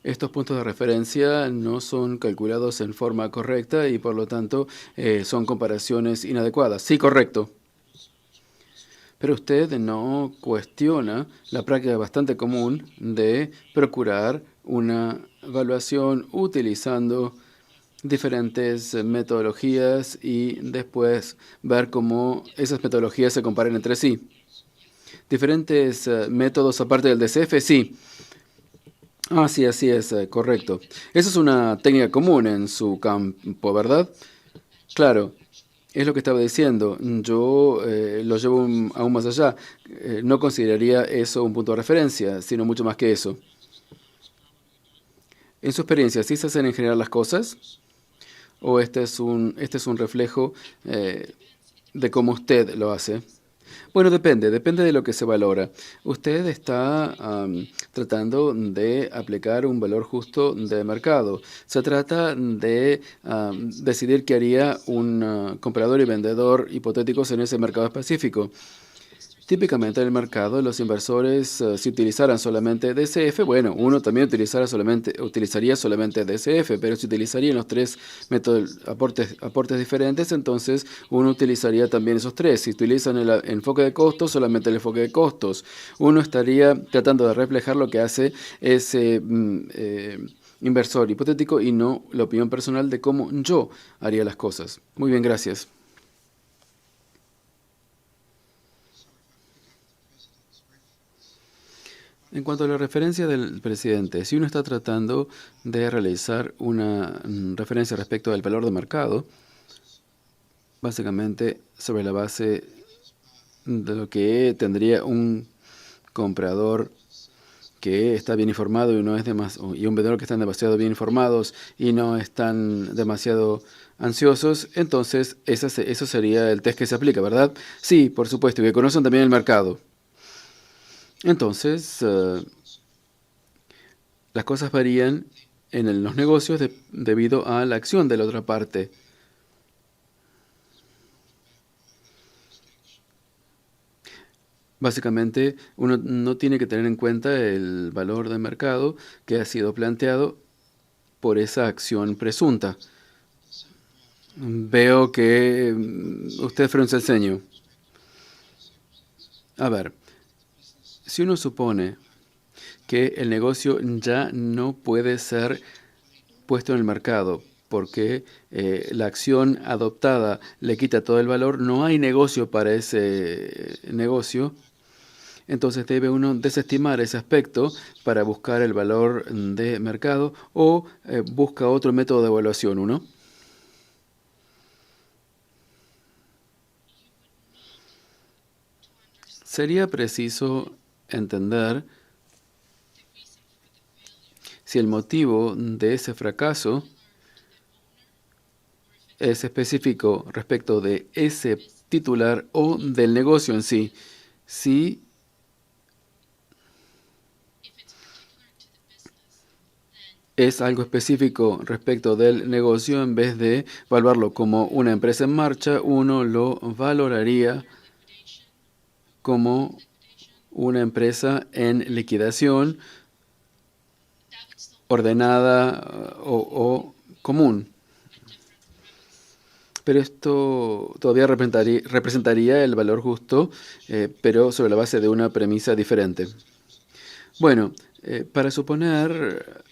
estos puntos de referencia no son calculados en forma correcta y por lo tanto son comparaciones inadecuadas. Sí, correcto. Pero usted no cuestiona la práctica bastante común de procurar una evaluación utilizando diferentes metodologías y después ver cómo esas metodologías se comparan entre sí. ¿Diferentes métodos aparte del DCF? Sí. Sí, así es, correcto. Esa es una técnica común en su campo, ¿verdad? Claro, es lo que estaba diciendo. Yo lo llevo aún más allá. No consideraría eso un punto de referencia, sino mucho más que eso. En su experiencia, ¿sí se hacen en general las cosas? ¿O este es un reflejo de cómo usted lo hace? Bueno, depende de lo que se valora. Usted está tratando de aplicar un valor justo de mercado. Se trata de decidir qué haría un comprador y vendedor hipotéticos en ese mercado específico. Típicamente en el mercado, los inversores, si utilizaran solamente DCF, bueno, uno también utilizaría solamente DCF, pero si utilizarían los tres métodos, aportes diferentes, entonces uno utilizaría también esos tres. Si utilizan el enfoque de costos, solamente el enfoque de costos. Uno estaría tratando de reflejar lo que hace ese inversor hipotético y no la opinión personal de cómo yo haría las cosas. Muy bien, gracias. En cuanto a la referencia del presidente, si uno está tratando de realizar una referencia respecto al valor de mercado, básicamente sobre la base de lo que tendría un comprador que está bien informado y y un vendedor que están demasiado bien informados y no están demasiado ansiosos, entonces eso sería el test que se aplica, ¿verdad? Sí, por supuesto, y que conocen también el mercado. Entonces, las cosas varían en los negocios debido a la acción de la otra parte. Básicamente, uno no tiene que tener en cuenta el valor de mercado que ha sido planteado por esa acción presunta. Veo que usted frunce el ceño. A ver. Si uno supone que el negocio ya no puede ser puesto en el mercado porque la acción adoptada le quita todo el valor, no hay negocio para ese negocio, entonces debe uno desestimar ese aspecto para buscar el valor de mercado o busca otro método de evaluación, ¿no? Sería preciso entender si el motivo de ese fracaso es específico respecto de ese titular o del negocio en sí. Si es algo específico respecto del negocio, en vez de evaluarlo como una empresa en marcha, uno lo valoraría como una empresa en liquidación ordenada o común. Pero esto todavía representaría el valor justo, pero sobre la base de una premisa diferente. Bueno, para suponer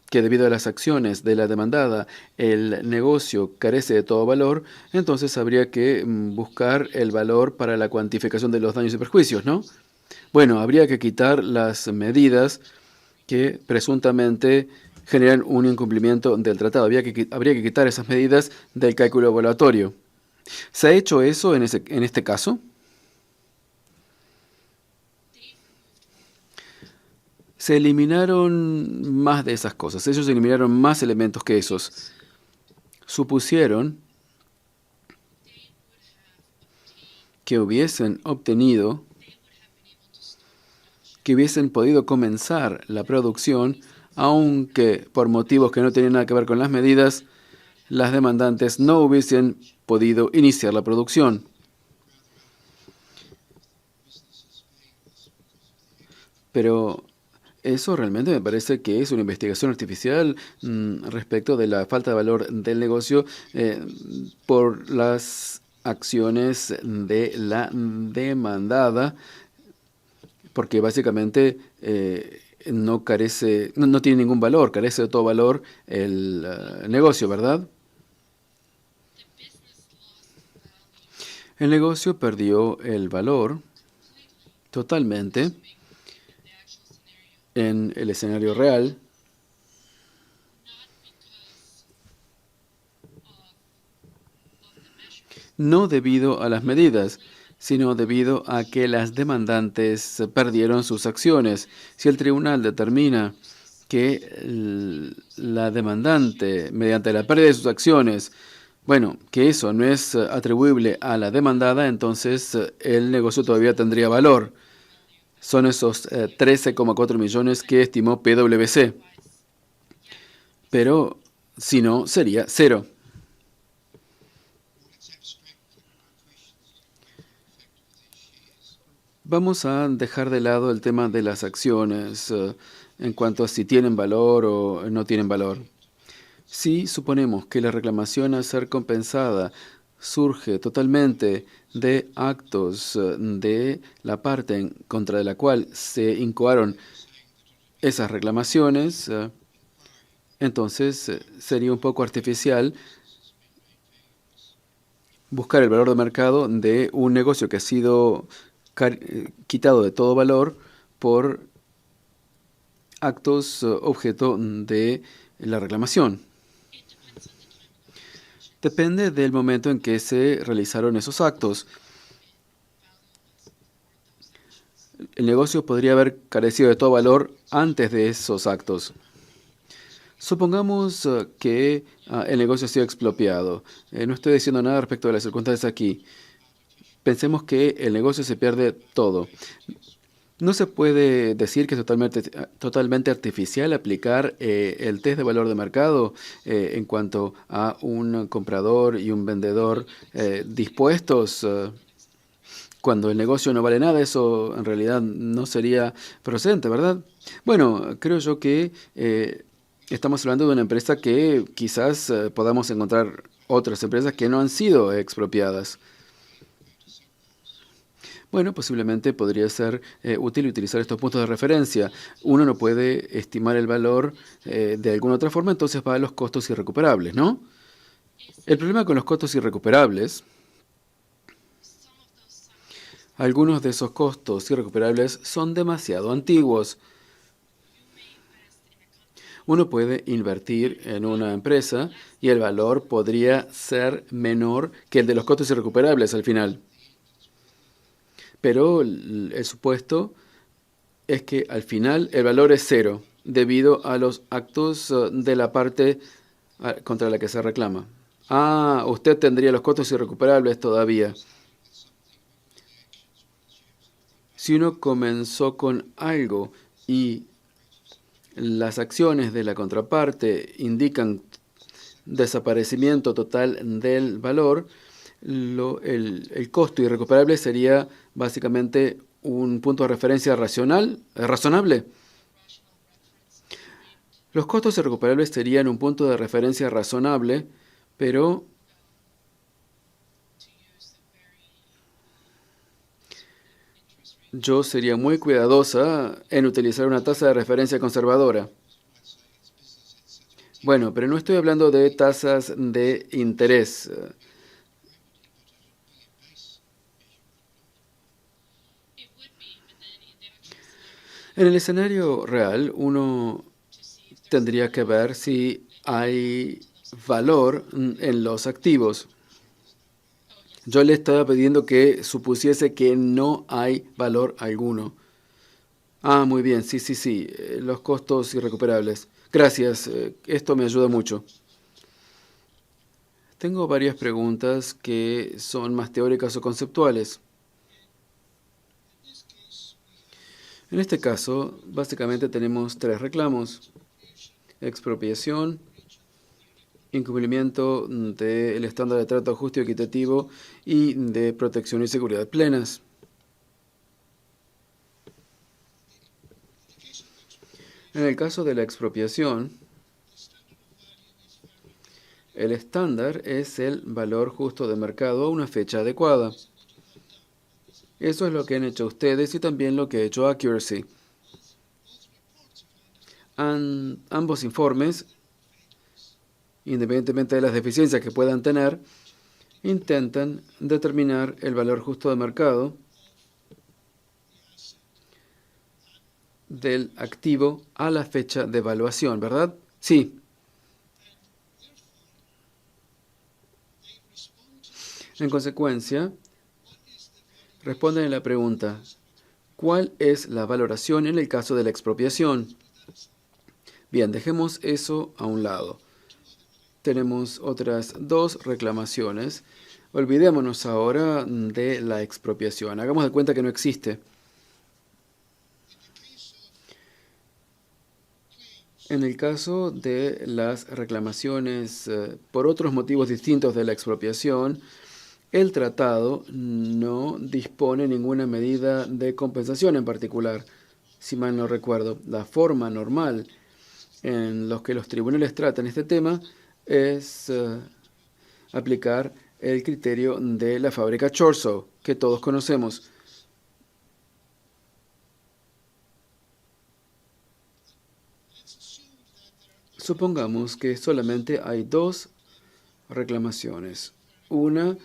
que debido a las acciones de la demandada el negocio carece de todo valor, entonces habría que buscar el valor para la cuantificación de los daños y perjuicios, ¿no? Bueno, habría que quitar las medidas que presuntamente generan un incumplimiento del tratado. Habría que quitar esas medidas del cálculo evaluatorio. ¿Se ha hecho eso en este caso? Se eliminaron más de esas cosas. Ellos eliminaron más elementos que esos. Supusieron que hubiesen obtenido, que hubiesen podido comenzar la producción, aunque por motivos que no tenían nada que ver con las medidas, las demandantes no hubiesen podido iniciar la producción. Pero eso realmente me parece que es una investigación artificial respecto de la falta de valor del negocio por las acciones de la demandada, porque básicamente no tiene ningún valor, carece de todo valor el negocio, ¿verdad? El negocio perdió el valor totalmente en el escenario real, no debido a las medidas, sino debido a que las demandantes perdieron sus acciones. Si el tribunal determina que la demandante, mediante la pérdida de sus acciones, que eso no es atribuible a la demandada, entonces el negocio todavía tendría valor. Son esos 13,4 millones que estimó PwC. Pero si no, sería cero. Vamos a dejar de lado el tema de las acciones en cuanto a si tienen valor o no tienen valor. Si suponemos que la reclamación a ser compensada surge totalmente de actos de la parte en contra de la cual se incoaron esas reclamaciones, entonces sería un poco artificial buscar el valor de mercado de un negocio que ha sido quitado de todo valor por actos objeto de la reclamación. Depende del momento en que se realizaron esos actos. El negocio podría haber carecido de todo valor antes de esos actos. Supongamos que el negocio ha sido expropiado. No estoy diciendo nada respecto a las circunstancias aquí. Pensemos que el negocio se pierde todo. No se puede decir que es totalmente artificial aplicar el test de valor de mercado en cuanto a un comprador y un vendedor dispuestos. Cuando el negocio no vale nada, eso en realidad no sería procedente, ¿verdad? Bueno, creo yo que estamos hablando de una empresa que quizás podamos encontrar otras empresas que no han sido expropiadas. Bueno, posiblemente podría ser útil utilizar estos puntos de referencia. Uno no puede estimar el valor de alguna otra forma, entonces va a los costos irrecuperables, ¿no? El problema con los costos irrecuperables, algunos de esos costos irrecuperables son demasiado antiguos. Uno puede invertir en una empresa y el valor podría ser menor que el de los costos irrecuperables al final. Pero el supuesto es que al final el valor es cero debido a los actos de la parte contra la que se reclama. Usted tendría los costos irrecuperables todavía. Si uno comenzó con algo y las acciones de la contraparte indican desaparecimiento total del valor, el costo irrecuperable sería básicamente un punto de referencia razonable. Los costos irrecuperables serían un punto de referencia razonable, pero yo sería muy cuidadosa en utilizar una tasa de referencia conservadora. Bueno, pero no estoy hablando de tasas de interés. En el escenario real, uno tendría que ver si hay valor en los activos. Yo le estaba pidiendo que supusiese que no hay valor alguno. Ah, muy bien, sí, sí, sí, los costos irrecuperables. Gracias, esto me ayuda mucho. Tengo varias preguntas que son más teóricas o conceptuales. En este caso, básicamente tenemos tres reclamos: expropiación, incumplimiento del estándar de trato justo y equitativo y de protección y seguridad plenas. En el caso de la expropiación, el estándar es el valor justo de mercado a una fecha adecuada. Eso es lo que han hecho ustedes y también lo que ha hecho Accuracy. Ambos informes, independientemente de las deficiencias que puedan tener, intentan determinar el valor justo de mercado del activo a la fecha de evaluación, ¿verdad? Sí. En consecuencia, responden a la pregunta: ¿cuál es la valoración en el caso de la expropiación? Bien, dejemos eso a un lado. Tenemos otras dos reclamaciones. Olvidémonos ahora de la expropiación. Hagamos de cuenta que no existe. En el caso de las reclamaciones por otros motivos distintos de la expropiación, el tratado no dispone ninguna medida de compensación en particular. Si mal no recuerdo, la forma normal en los que los tribunales tratan este tema es aplicar el criterio de la fábrica Chorso, que todos conocemos. Supongamos que solamente hay dos reclamaciones. Una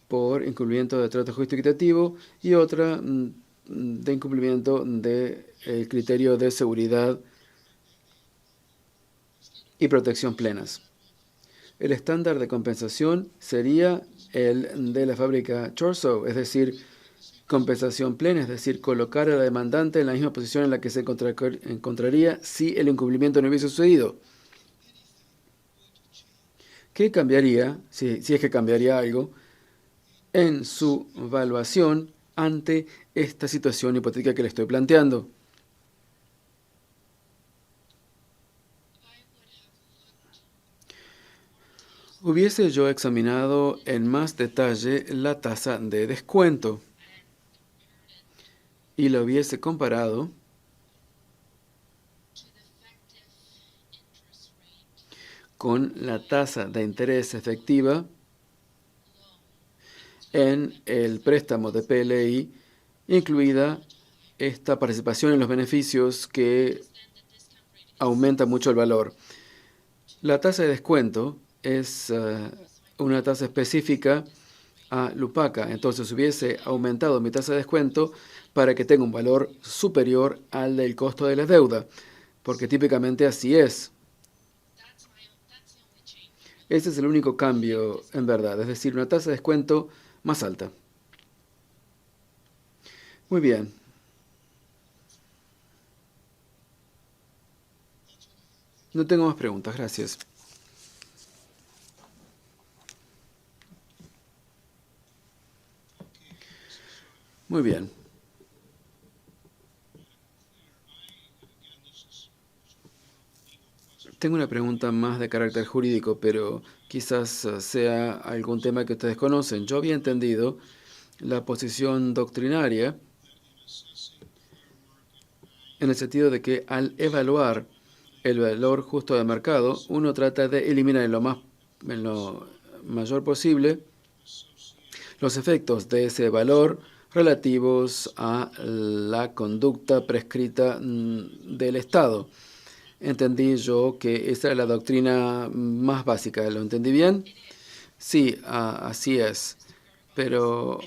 por incumplimiento de trato justo y equitativo y otra de incumplimiento del criterio de seguridad y protección plenas. El estándar de compensación sería el de la fábrica Chorso, es decir, compensación plena, es decir, colocar a la demandante en la misma posición en la que se encontraría si el incumplimiento no hubiese sucedido. ¿Qué cambiaría, si es que cambiaría algo, en su evaluación ante esta situación hipotética que le estoy planteando? Hubiese yo examinado en más detalle la tasa de descuento y la hubiese comparado con la tasa de interés efectiva en el préstamo de PLI, incluida esta participación en los beneficios que aumenta mucho el valor. La tasa de descuento es una tasa específica a Lupaca, entonces hubiese aumentado mi tasa de descuento para que tenga un valor superior al del costo de la deuda, porque típicamente así es. Ese es el único cambio en verdad, es decir, una tasa de descuento más alta. Muy bien. No tengo más preguntas, gracias. Muy bien. Tengo una pregunta más de carácter jurídico, pero quizás sea algún tema que ustedes conocen. Yo había entendido la posición doctrinaria en el sentido de que al evaluar el valor justo de mercado, uno trata de eliminar en lo mayor posible los efectos de ese valor relativos a la conducta prescrita del Estado. Entendí yo que esa era la doctrina más básica. ¿Lo entendí bien? Sí, así es. Pero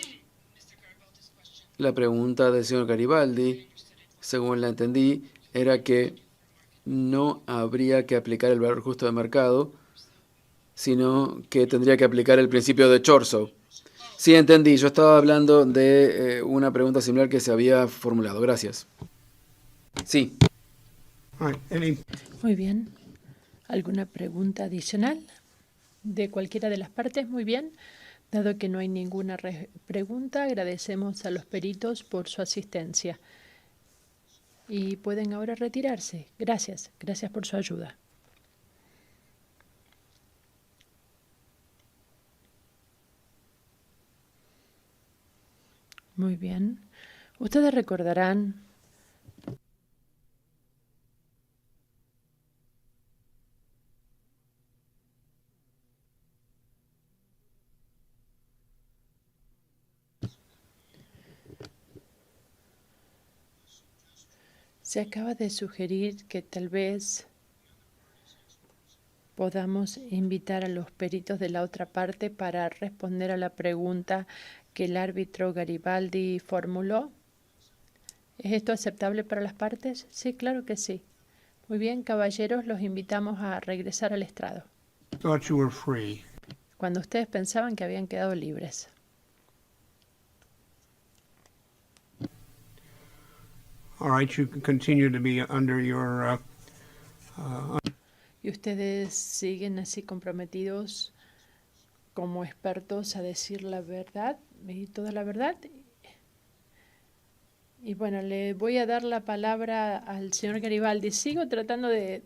la pregunta del señor Garibaldi, según la entendí, era que no habría que aplicar el valor justo de mercado, sino que tendría que aplicar el principio de Chorso. Sí, entendí. Yo estaba hablando de una pregunta similar que se había formulado. Gracias. Sí. All right. Any Muy bien. ¿Alguna pregunta adicional de cualquiera de las partes? Muy bien. Dado que no hay ninguna pregunta, agradecemos a los peritos por su asistencia. Y pueden ahora retirarse. Gracias. Gracias por su ayuda. Muy bien. Ustedes recordarán se acaba de sugerir que tal vez podamos invitar a los peritos de la otra parte para responder a la pregunta que el árbitro Garibaldi formuló. ¿Es esto aceptable para las partes? Sí, claro que sí. Muy bien, caballeros, los invitamos a regresar al estrado, thought you were free. cuando ustedes pensaban que habían quedado libres. All right, you can continue to be under your Y ustedes siguen así comprometidos como expertos a decir la verdad y toda la verdad. Y bueno, le voy a dar la palabra al señor Garibaldi. Sigo tratando de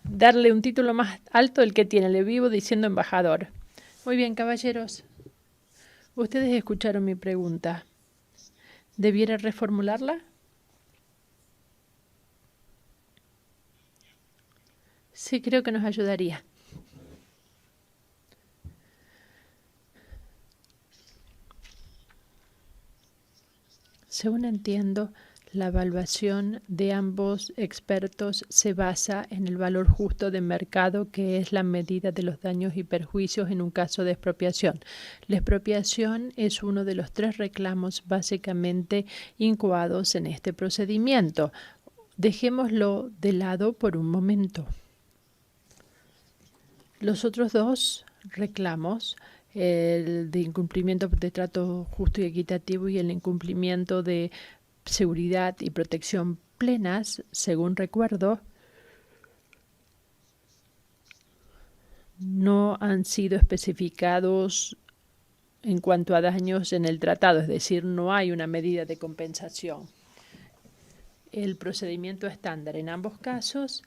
darle un título más alto del que tiene. Le vivo diciendo embajador. Muy bien, caballeros. Ustedes escucharon mi pregunta. ¿Debiera reformularla? Sí, creo que nos ayudaría. Según entiendo, la evaluación de ambos expertos se basa en el valor justo de mercado, que es la medida de los daños y perjuicios en un caso de expropiación. La expropiación es uno de los 3 reclamos básicamente incoados en este procedimiento. Dejémoslo de lado por un momento. Los otros 2 reclamos, el de incumplimiento de trato justo y equitativo y el incumplimiento de seguridad y protección plenas, según recuerdo, no han sido especificados en cuanto a daños en el tratado, es decir, no hay una medida de compensación. El procedimiento estándar en ambos casos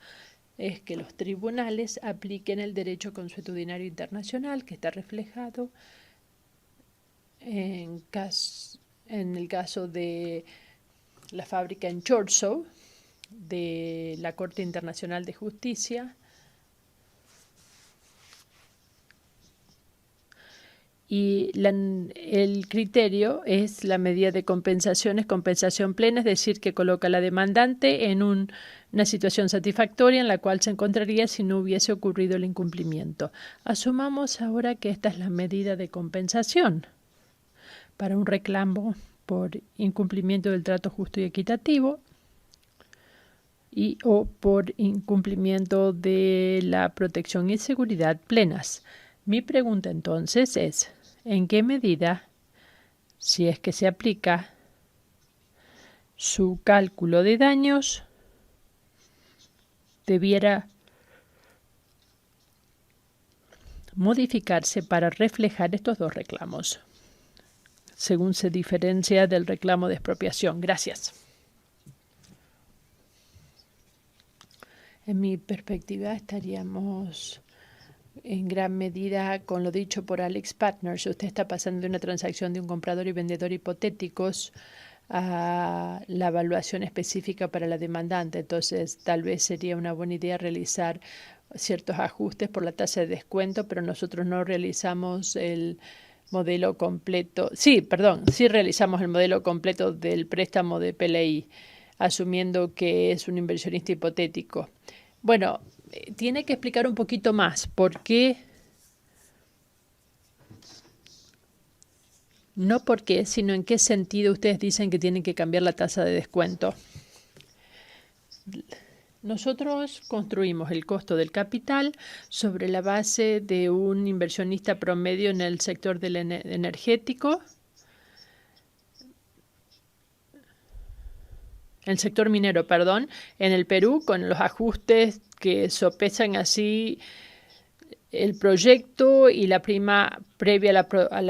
es que los tribunales apliquen el derecho consuetudinario internacional, que está reflejado en el caso de la fábrica en Chorzow, de la Corte Internacional de Justicia, y el criterio es la medida de compensación, es compensación plena, es decir, que coloca a la demandante en una situación satisfactoria en la cual se encontraría si no hubiese ocurrido el incumplimiento. Asumamos ahora que esta es la medida de compensación para un reclamo por incumplimiento del trato justo y equitativo o por incumplimiento de la protección y seguridad plenas. Mi pregunta entonces es, ¿en qué medida, si es que se aplica su cálculo de daños, debiera modificarse para reflejar estos 2 reclamos, según se diferencia del reclamo de expropiación? Gracias. En mi perspectiva estaríamos en gran medida con lo dicho por Alex Partners. Usted está pasando de una transacción de un comprador y vendedor hipotéticos a la evaluación específica para la demandante. Entonces, tal vez sería una buena idea realizar ciertos ajustes por la tasa de descuento, pero nosotros no realizamos el modelo completo. Sí realizamos el modelo completo del préstamo de PLI, asumiendo que es un inversionista hipotético. Bueno, tiene que explicar un poquito más por qué, no por qué, sino en qué sentido ustedes dicen que tienen que cambiar la tasa de descuento. Nosotros construimos el costo del capital sobre la base de un inversionista promedio en el sector del energético, el sector minero, perdón, en el Perú, con los ajustes que sopesan así el proyecto y la prima previa a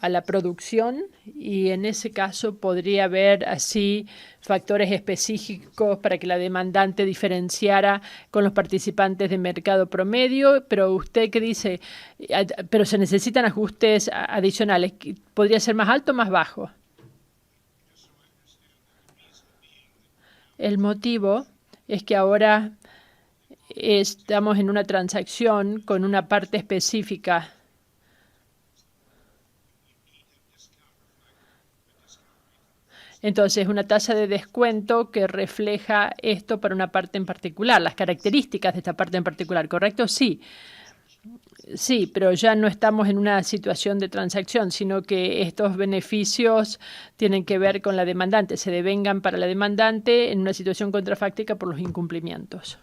la producción, y en ese caso podría haber así factores específicos para que la demandante diferenciara con los participantes de mercado promedio. Pero usted que dice, pero se necesitan ajustes adicionales, ¿podría ser más alto o más bajo? El motivo es que ahora estamos en una transacción con una parte específica. Entonces, una tasa de descuento que refleja esto para una parte en particular, las características de esta parte en particular, ¿correcto? Sí. Sí, pero ya no estamos en una situación de transacción, sino que estos beneficios tienen que ver con la demandante, se devengan para la demandante en una situación contrafáctica por los incumplimientos.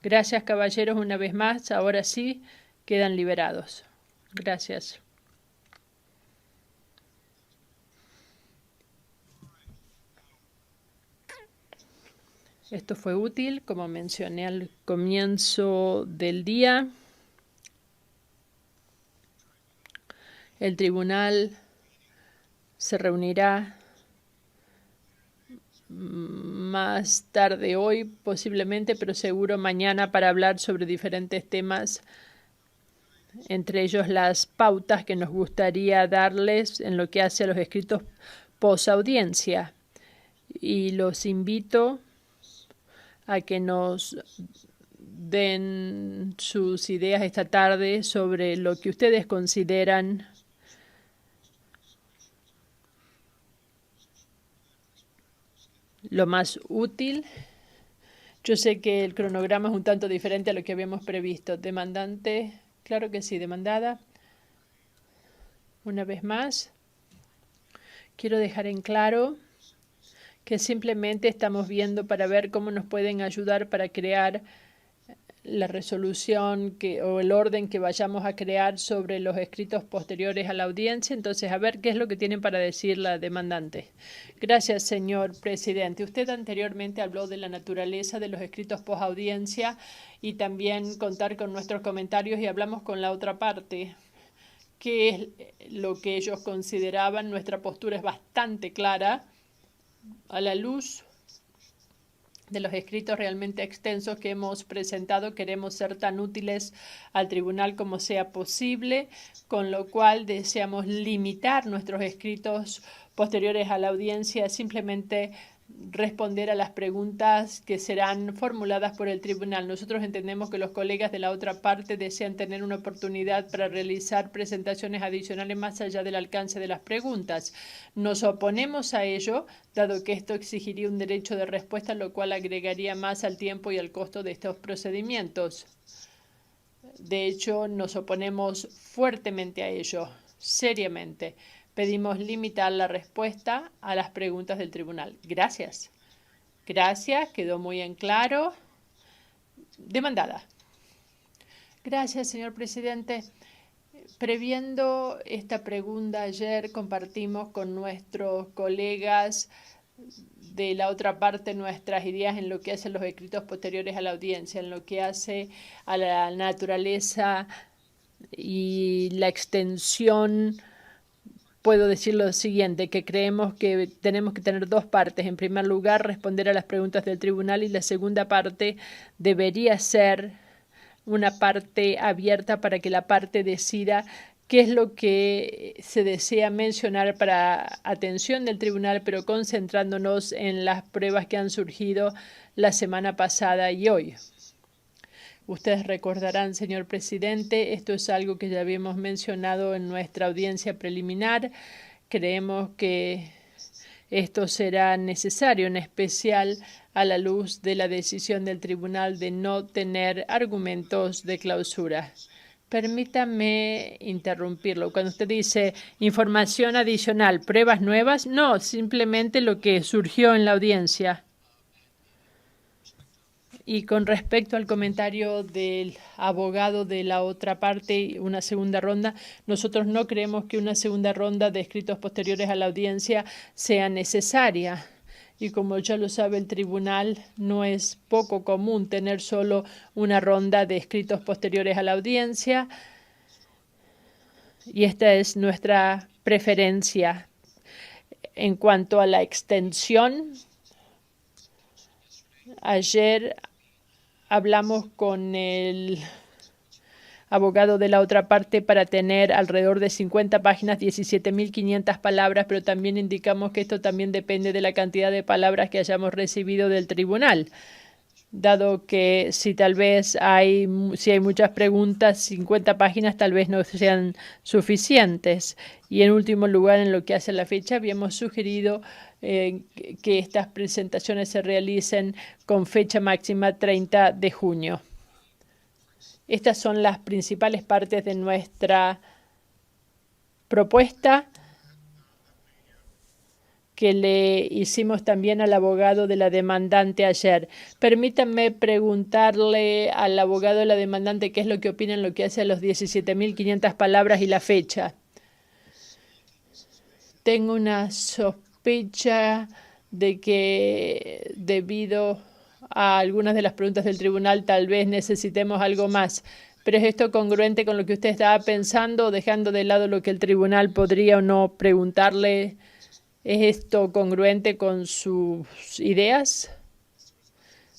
Gracias, caballeros, una vez más. Ahora sí, quedan liberados. Gracias. Esto fue útil, como mencioné al comienzo del día. El tribunal se reunirá más tarde hoy, posiblemente, pero seguro mañana, para hablar sobre diferentes temas, entre ellos las pautas que nos gustaría darles en lo que hace a los escritos posaudiencia. Y los invito a que nos den sus ideas esta tarde sobre lo que ustedes consideran lo más útil. Yo sé que el cronograma es un tanto diferente a lo que habíamos previsto. Demandante, claro que sí, demandada. Una vez más, quiero dejar en claro que simplemente estamos viendo para ver cómo nos pueden ayudar para crear la resolución o el orden que vayamos a crear sobre los escritos posteriores a la audiencia. Entonces, a ver qué es lo que tienen para decir la demandante. Gracias, señor presidente. Usted anteriormente habló de la naturaleza de los escritos posaudiencia y también contar con nuestros comentarios, y hablamos con la otra parte. ¿Qué es lo que ellos consideraban? Nuestra postura es bastante clara. A la luz de los escritos realmente extensos que hemos presentado, queremos ser tan útiles al tribunal como sea posible, con lo cual deseamos limitar nuestros escritos posteriores a la audiencia a simplemente responder a las preguntas que serán formuladas por el tribunal. Nosotros entendemos que los colegas de la otra parte desean tener una oportunidad para realizar presentaciones adicionales más allá del alcance de las preguntas. Nos oponemos a ello, dado que esto exigiría un derecho de respuesta, lo cual agregaría más al tiempo y al costo de estos procedimientos. De hecho, nos oponemos fuertemente a ello, seriamente. Pedimos limitar la respuesta a las preguntas del tribunal. Gracias. Gracias, quedó muy en claro. Demandada. Gracias, señor presidente. Previendo esta pregunta, ayer compartimos con nuestros colegas de la otra parte nuestras ideas en lo que hace los escritos posteriores a la audiencia, en lo que hace a la naturaleza y la extensión. Puedo decir lo siguiente, que creemos que tenemos que tener dos partes. En primer lugar, responder a las preguntas del tribunal, y la segunda parte debería ser una parte abierta para que la parte decida qué es lo que se desea mencionar para atención del tribunal, pero concentrándonos en las pruebas que han surgido la semana pasada y hoy. Ustedes recordarán, señor presidente, esto es algo que ya habíamos mencionado en nuestra audiencia preliminar. Creemos que esto será necesario, en especial a la luz de la decisión del tribunal de no tener argumentos de clausura. Permítame interrumpirlo. Cuando usted dice información adicional, pruebas nuevas, no, simplemente lo que surgió en la audiencia. Y con respecto al comentario del abogado de la otra parte, una segunda ronda, nosotros no creemos que una segunda ronda de escritos posteriores a la audiencia sea necesaria. Y como ya lo sabe el tribunal, no es poco común tener solo una ronda de escritos posteriores a la audiencia. Y esta es nuestra preferencia. En cuanto a la extensión, ayer hablamos con el abogado de la otra parte para tener alrededor de 50 páginas, 17.500 palabras, pero también indicamos que esto también depende de la cantidad de palabras que hayamos recibido del tribunal, dado que si hay muchas preguntas, 50 páginas tal vez no sean suficientes. Y en último lugar, en lo que hace a la fecha, habíamos sugerido que estas presentaciones se realicen con fecha máxima 30 de junio. Estas son las principales partes de nuestra propuesta que le hicimos también al abogado de la demandante ayer. Permítanme preguntarle al abogado de la demandante qué es lo que opina en lo que hace a los 17.500 palabras y la fecha. Tengo una sospecha de que debido a algunas de las preguntas del tribunal tal vez necesitemos algo más. Pero ¿es esto congruente con lo que usted estaba pensando, dejando de lado lo que el tribunal podría o no preguntarle? ¿Es esto congruente con sus ideas?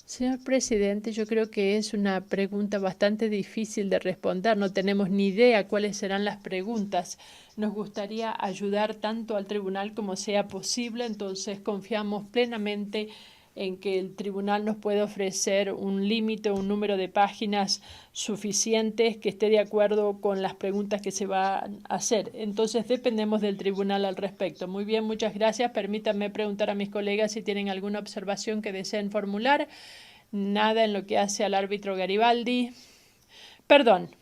Señor presidente, yo creo que es una pregunta bastante difícil de responder. No tenemos ni idea cuáles serán las preguntas. Nos gustaría ayudar tanto al tribunal como sea posible, entonces confiamos plenamente en que el tribunal nos puede ofrecer un límite, un número de páginas suficientes que esté de acuerdo con las preguntas que se van a hacer. Entonces dependemos del tribunal al respecto. Muy bien, muchas gracias. Permítanme preguntar a mis colegas si tienen alguna observación que deseen formular. Nada en lo que hace al árbitro Garibaldi. Perdón.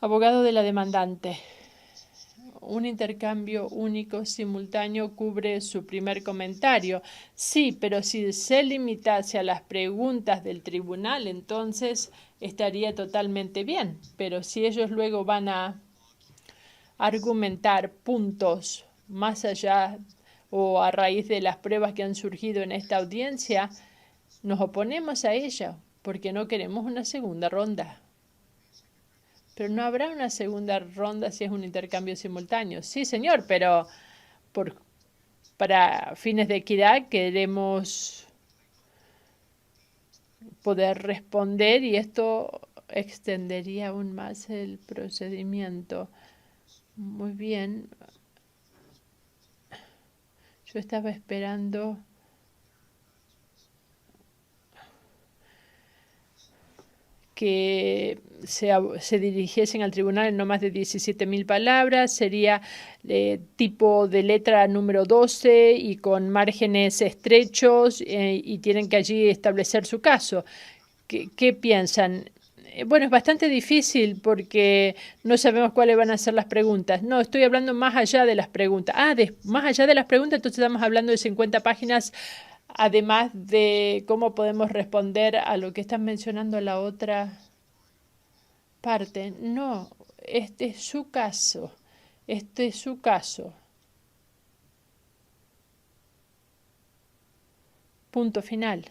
Abogado de la demandante. Un intercambio único simultáneo cubre su primer comentario. Sí, pero si se limitase a las preguntas del tribunal, entonces estaría totalmente bien. Pero si ellos luego van a argumentar puntos más allá o a raíz de las pruebas que han surgido en esta audiencia, nos oponemos a ella porque no queremos una segunda ronda. Pero no habrá una segunda ronda si es un intercambio simultáneo. Sí, señor, pero para fines de equidad queremos poder responder y esto extendería aún más el procedimiento. Muy bien. Yo estaba esperando que se dirigiesen al tribunal en no más de 17.000 palabras, sería tipo de letra número 12 y con márgenes estrechos y tienen que allí establecer su caso. ¿Qué piensan? Bueno, es bastante difícil porque no sabemos cuáles van a ser las preguntas. No, estoy hablando más allá de las preguntas. Más allá de las preguntas, entonces estamos hablando de 50 páginas, además de cómo podemos responder a lo que están mencionando la otra parte. No, este es su caso. Este es su caso. Punto final.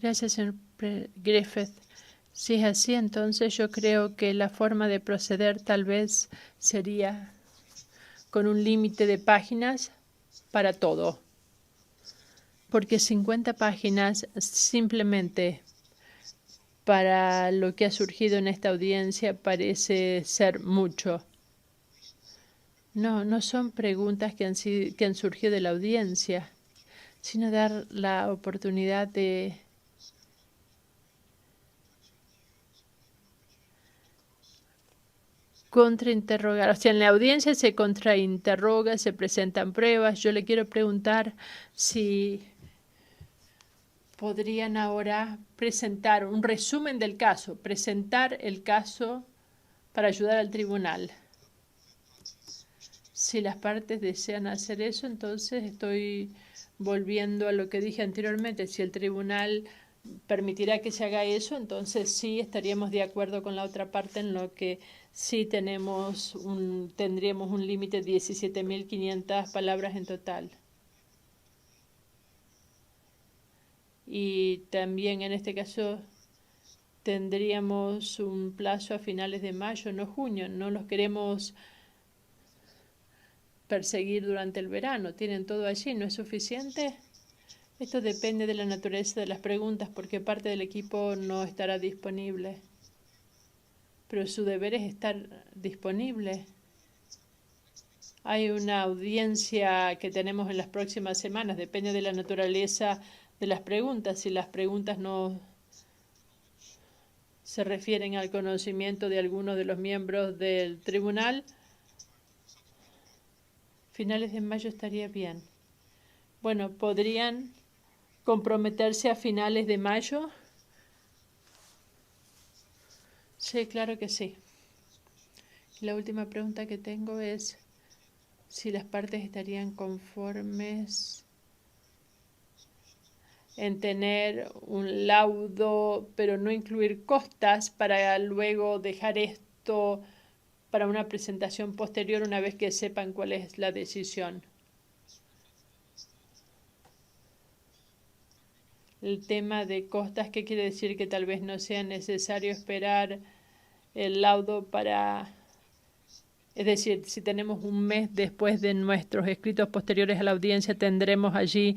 Gracias, señor Griffith. Si es así, entonces yo creo que la forma de proceder tal vez sería con un límite de páginas para todo. Porque 50 páginas simplemente para lo que ha surgido en esta audiencia parece ser mucho. No son preguntas que han surgido de la audiencia, sino dar la oportunidad de contrainterrogar. O sea, en la audiencia se contrainterroga, se presentan pruebas. Yo le quiero preguntar si podrían ahora presentar un resumen del caso, presentar el caso para ayudar al tribunal. Si las partes desean hacer eso, entonces estoy volviendo a lo que dije anteriormente. Si el tribunal permitirá que se haga eso, entonces sí estaríamos de acuerdo con la otra parte en lo que sí tendríamos un límite de 17.500 palabras en total. Y también en este caso tendríamos un plazo a finales de mayo, no junio. No los queremos perseguir durante el verano. Tienen todo allí, ¿no es suficiente? Esto depende de la naturaleza de las preguntas, porque parte del equipo no estará disponible. Pero su deber es estar disponible. Hay una audiencia que tenemos en las próximas semanas. Depende de la naturaleza de las preguntas. Si las preguntas no se refieren al conocimiento de algunos de los miembros del tribunal, finales de mayo estaría bien. Bueno, ¿podrían comprometerse a finales de mayo? Sí, claro que sí. La última pregunta que tengo es si las partes estarían conformes en tener un laudo, pero no incluir costas para luego dejar esto para una presentación posterior una vez que sepan cuál es la decisión. El tema de costas, ¿qué quiere decir? Que tal vez no sea necesario esperar el laudo para... Es decir, si tenemos un mes después de nuestros escritos posteriores a la audiencia, tendremos allí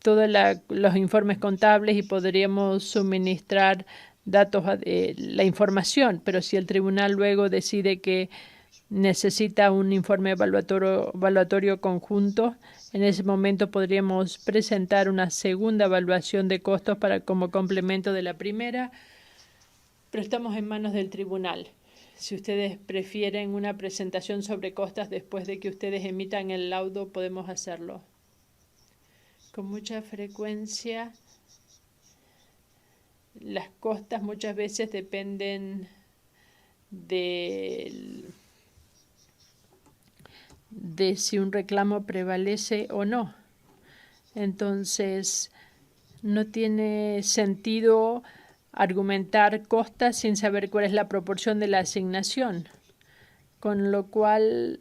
todos los informes contables y podríamos suministrar datos, la información, pero si el tribunal luego decide que necesita un informe evaluatorio conjunto, en ese momento podríamos presentar una segunda evaluación de costos como complemento de la primera, pero estamos en manos del tribunal. Si ustedes prefieren una presentación sobre costas después de que ustedes emitan el laudo, podemos hacerlo. Con mucha frecuencia, las costas muchas veces dependen de si un reclamo prevalece o no. Entonces, no tiene sentido argumentar costas sin saber cuál es la proporción de la asignación, con lo cual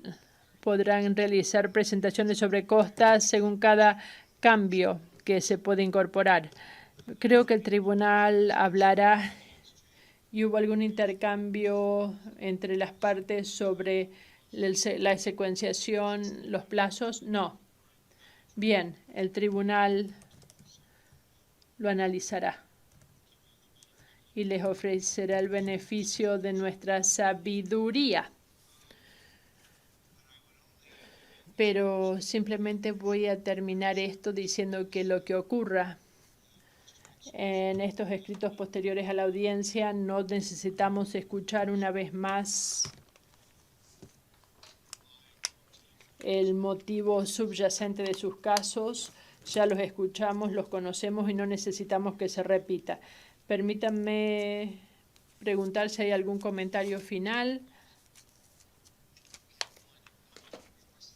podrán realizar presentaciones sobre costas según cada cambio que se puede incorporar. Creo que el tribunal hablará y hubo algún intercambio entre las partes sobre la secuenciación, los plazos. No. Bien, el tribunal lo analizará y les ofrecerá el beneficio de nuestra sabiduría. Pero simplemente voy a terminar esto diciendo que lo que ocurra en estos escritos posteriores a la audiencia, no necesitamos escuchar una vez más el motivo subyacente de sus casos. Ya los escuchamos, los conocemos y no necesitamos que se repita. Permítanme preguntar si hay algún comentario final.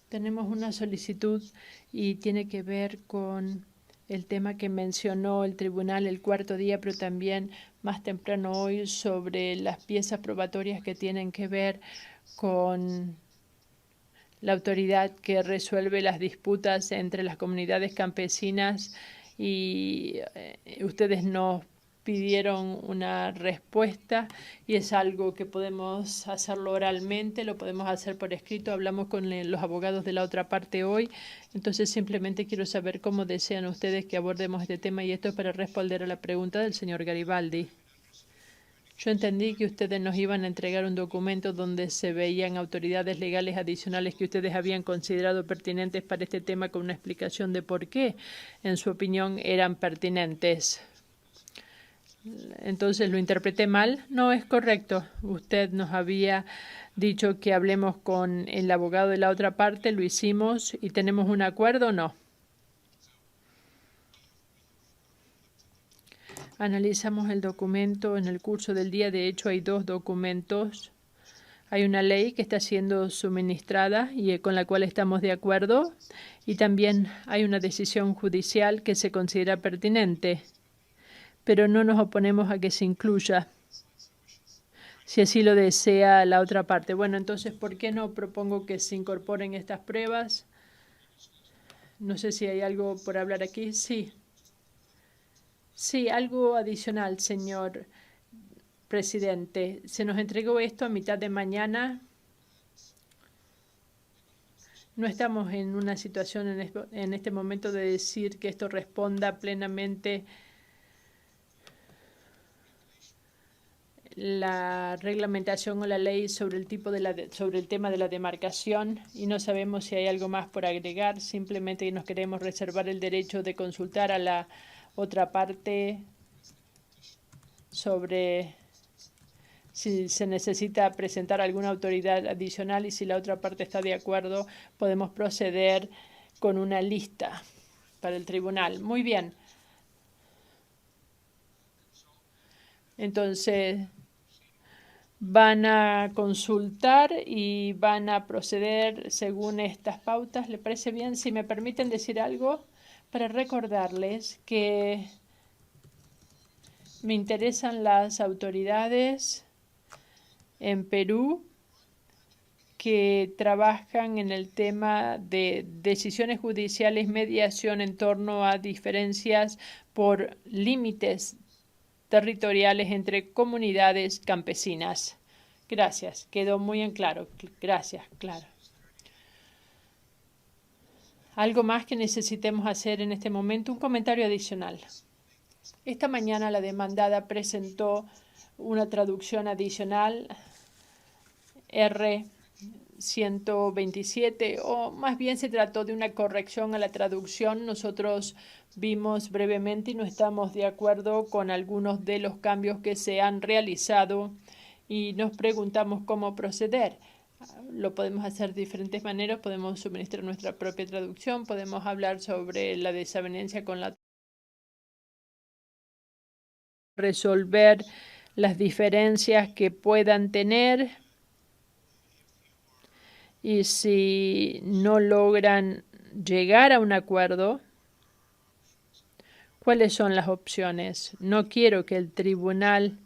Tenemos una solicitud y tiene que ver con el tema que mencionó el tribunal el cuarto día, pero también más temprano hoy, sobre las piezas probatorias que tienen que ver con la autoridad que resuelve las disputas entre las comunidades campesinas y ustedes nos pidieron una respuesta y es algo que podemos hacerlo oralmente, lo podemos hacer por escrito, hablamos con los abogados de la otra parte hoy, entonces simplemente quiero saber cómo desean ustedes que abordemos este tema y esto es para responder a la pregunta del señor Garibaldi. Yo entendí que ustedes nos iban a entregar un documento donde se veían autoridades legales adicionales que ustedes habían considerado pertinentes para este tema con una explicación de por qué, en su opinión, eran pertinentes. Entonces lo interpreté mal. No, es correcto. Usted nos había dicho que hablemos con el abogado de la otra parte, lo hicimos y tenemos un acuerdo o no. Analizamos el documento en el curso del día. De hecho, hay dos documentos. Hay una ley que está siendo suministrada y con la cual estamos de acuerdo. Y también hay una decisión judicial que se considera pertinente. Pero no nos oponemos a que se incluya, si así lo desea la otra parte. Bueno, entonces, ¿por qué no propongo que se incorporen estas pruebas? No sé si hay algo por hablar aquí. Sí. Sí, algo adicional, señor presidente. Se nos entregó esto a mitad de mañana. No estamos en una situación en este momento de decir que esto responda plenamente la reglamentación o la ley sobre el tema de la demarcación y no sabemos si hay algo más por agregar. Simplemente nos queremos reservar el derecho de consultar a la otra parte sobre si se necesita presentar alguna autoridad adicional y si la otra parte está de acuerdo, podemos proceder con una lista para el tribunal. Muy bien. Entonces, van a consultar y van a proceder según estas pautas. ¿Le parece bien? Si me permiten decir algo, para recordarles que me interesan las autoridades en Perú que trabajan en el tema de decisiones judiciales, mediación en torno a diferencias por límites territoriales entre comunidades campesinas. Gracias, quedó muy en claro. Gracias, claro. ¿Algo más que necesitemos hacer en este momento? Un comentario adicional. Esta mañana la demandada presentó una traducción adicional R-127, o más bien se trató de una corrección a la traducción. Nosotros vimos brevemente y no estamos de acuerdo con algunos de los cambios que se han realizado y nos preguntamos cómo proceder. Lo podemos hacer de diferentes maneras, podemos suministrar nuestra propia traducción, podemos hablar sobre la desavenencia con la resolver las diferencias que puedan tener y si no logran llegar a un acuerdo, ¿cuáles son las opciones? No quiero que el tribunal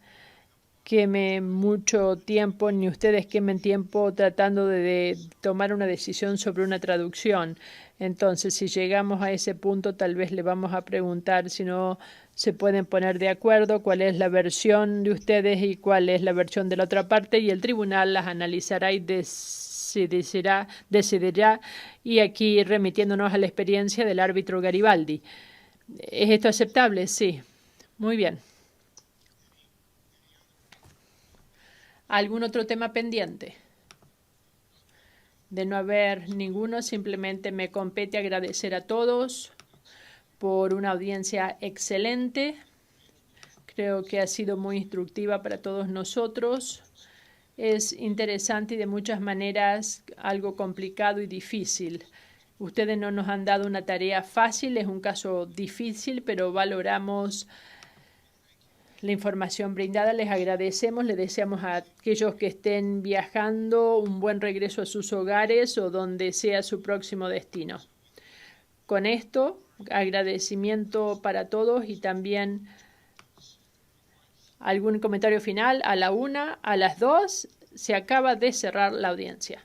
queme mucho tiempo, ni ustedes quemen tiempo tratando de tomar una decisión sobre una traducción. Entonces, si llegamos a ese punto, tal vez le vamos a preguntar si no se pueden poner de acuerdo, cuál es la versión de ustedes y cuál es la versión de la otra parte, y el tribunal las analizará y decidirá, y aquí remitiéndonos a la experiencia del árbitro Garibaldi. ¿Es esto aceptable? Sí. Muy bien. ¿Algún otro tema pendiente? De no haber ninguno, simplemente me compete agradecer a todos por una audiencia excelente. Creo que ha sido muy instructiva para todos nosotros. Es interesante y de muchas maneras algo complicado y difícil. Ustedes no nos han dado una tarea fácil, es un caso difícil, pero valoramos la información brindada. Les agradecemos, les deseamos a aquellos que estén viajando un buen regreso a sus hogares o donde sea su próximo destino. Con esto, agradecimiento para todos y también algún comentario final. A la 1, a las 2, se acaba de cerrar la audiencia.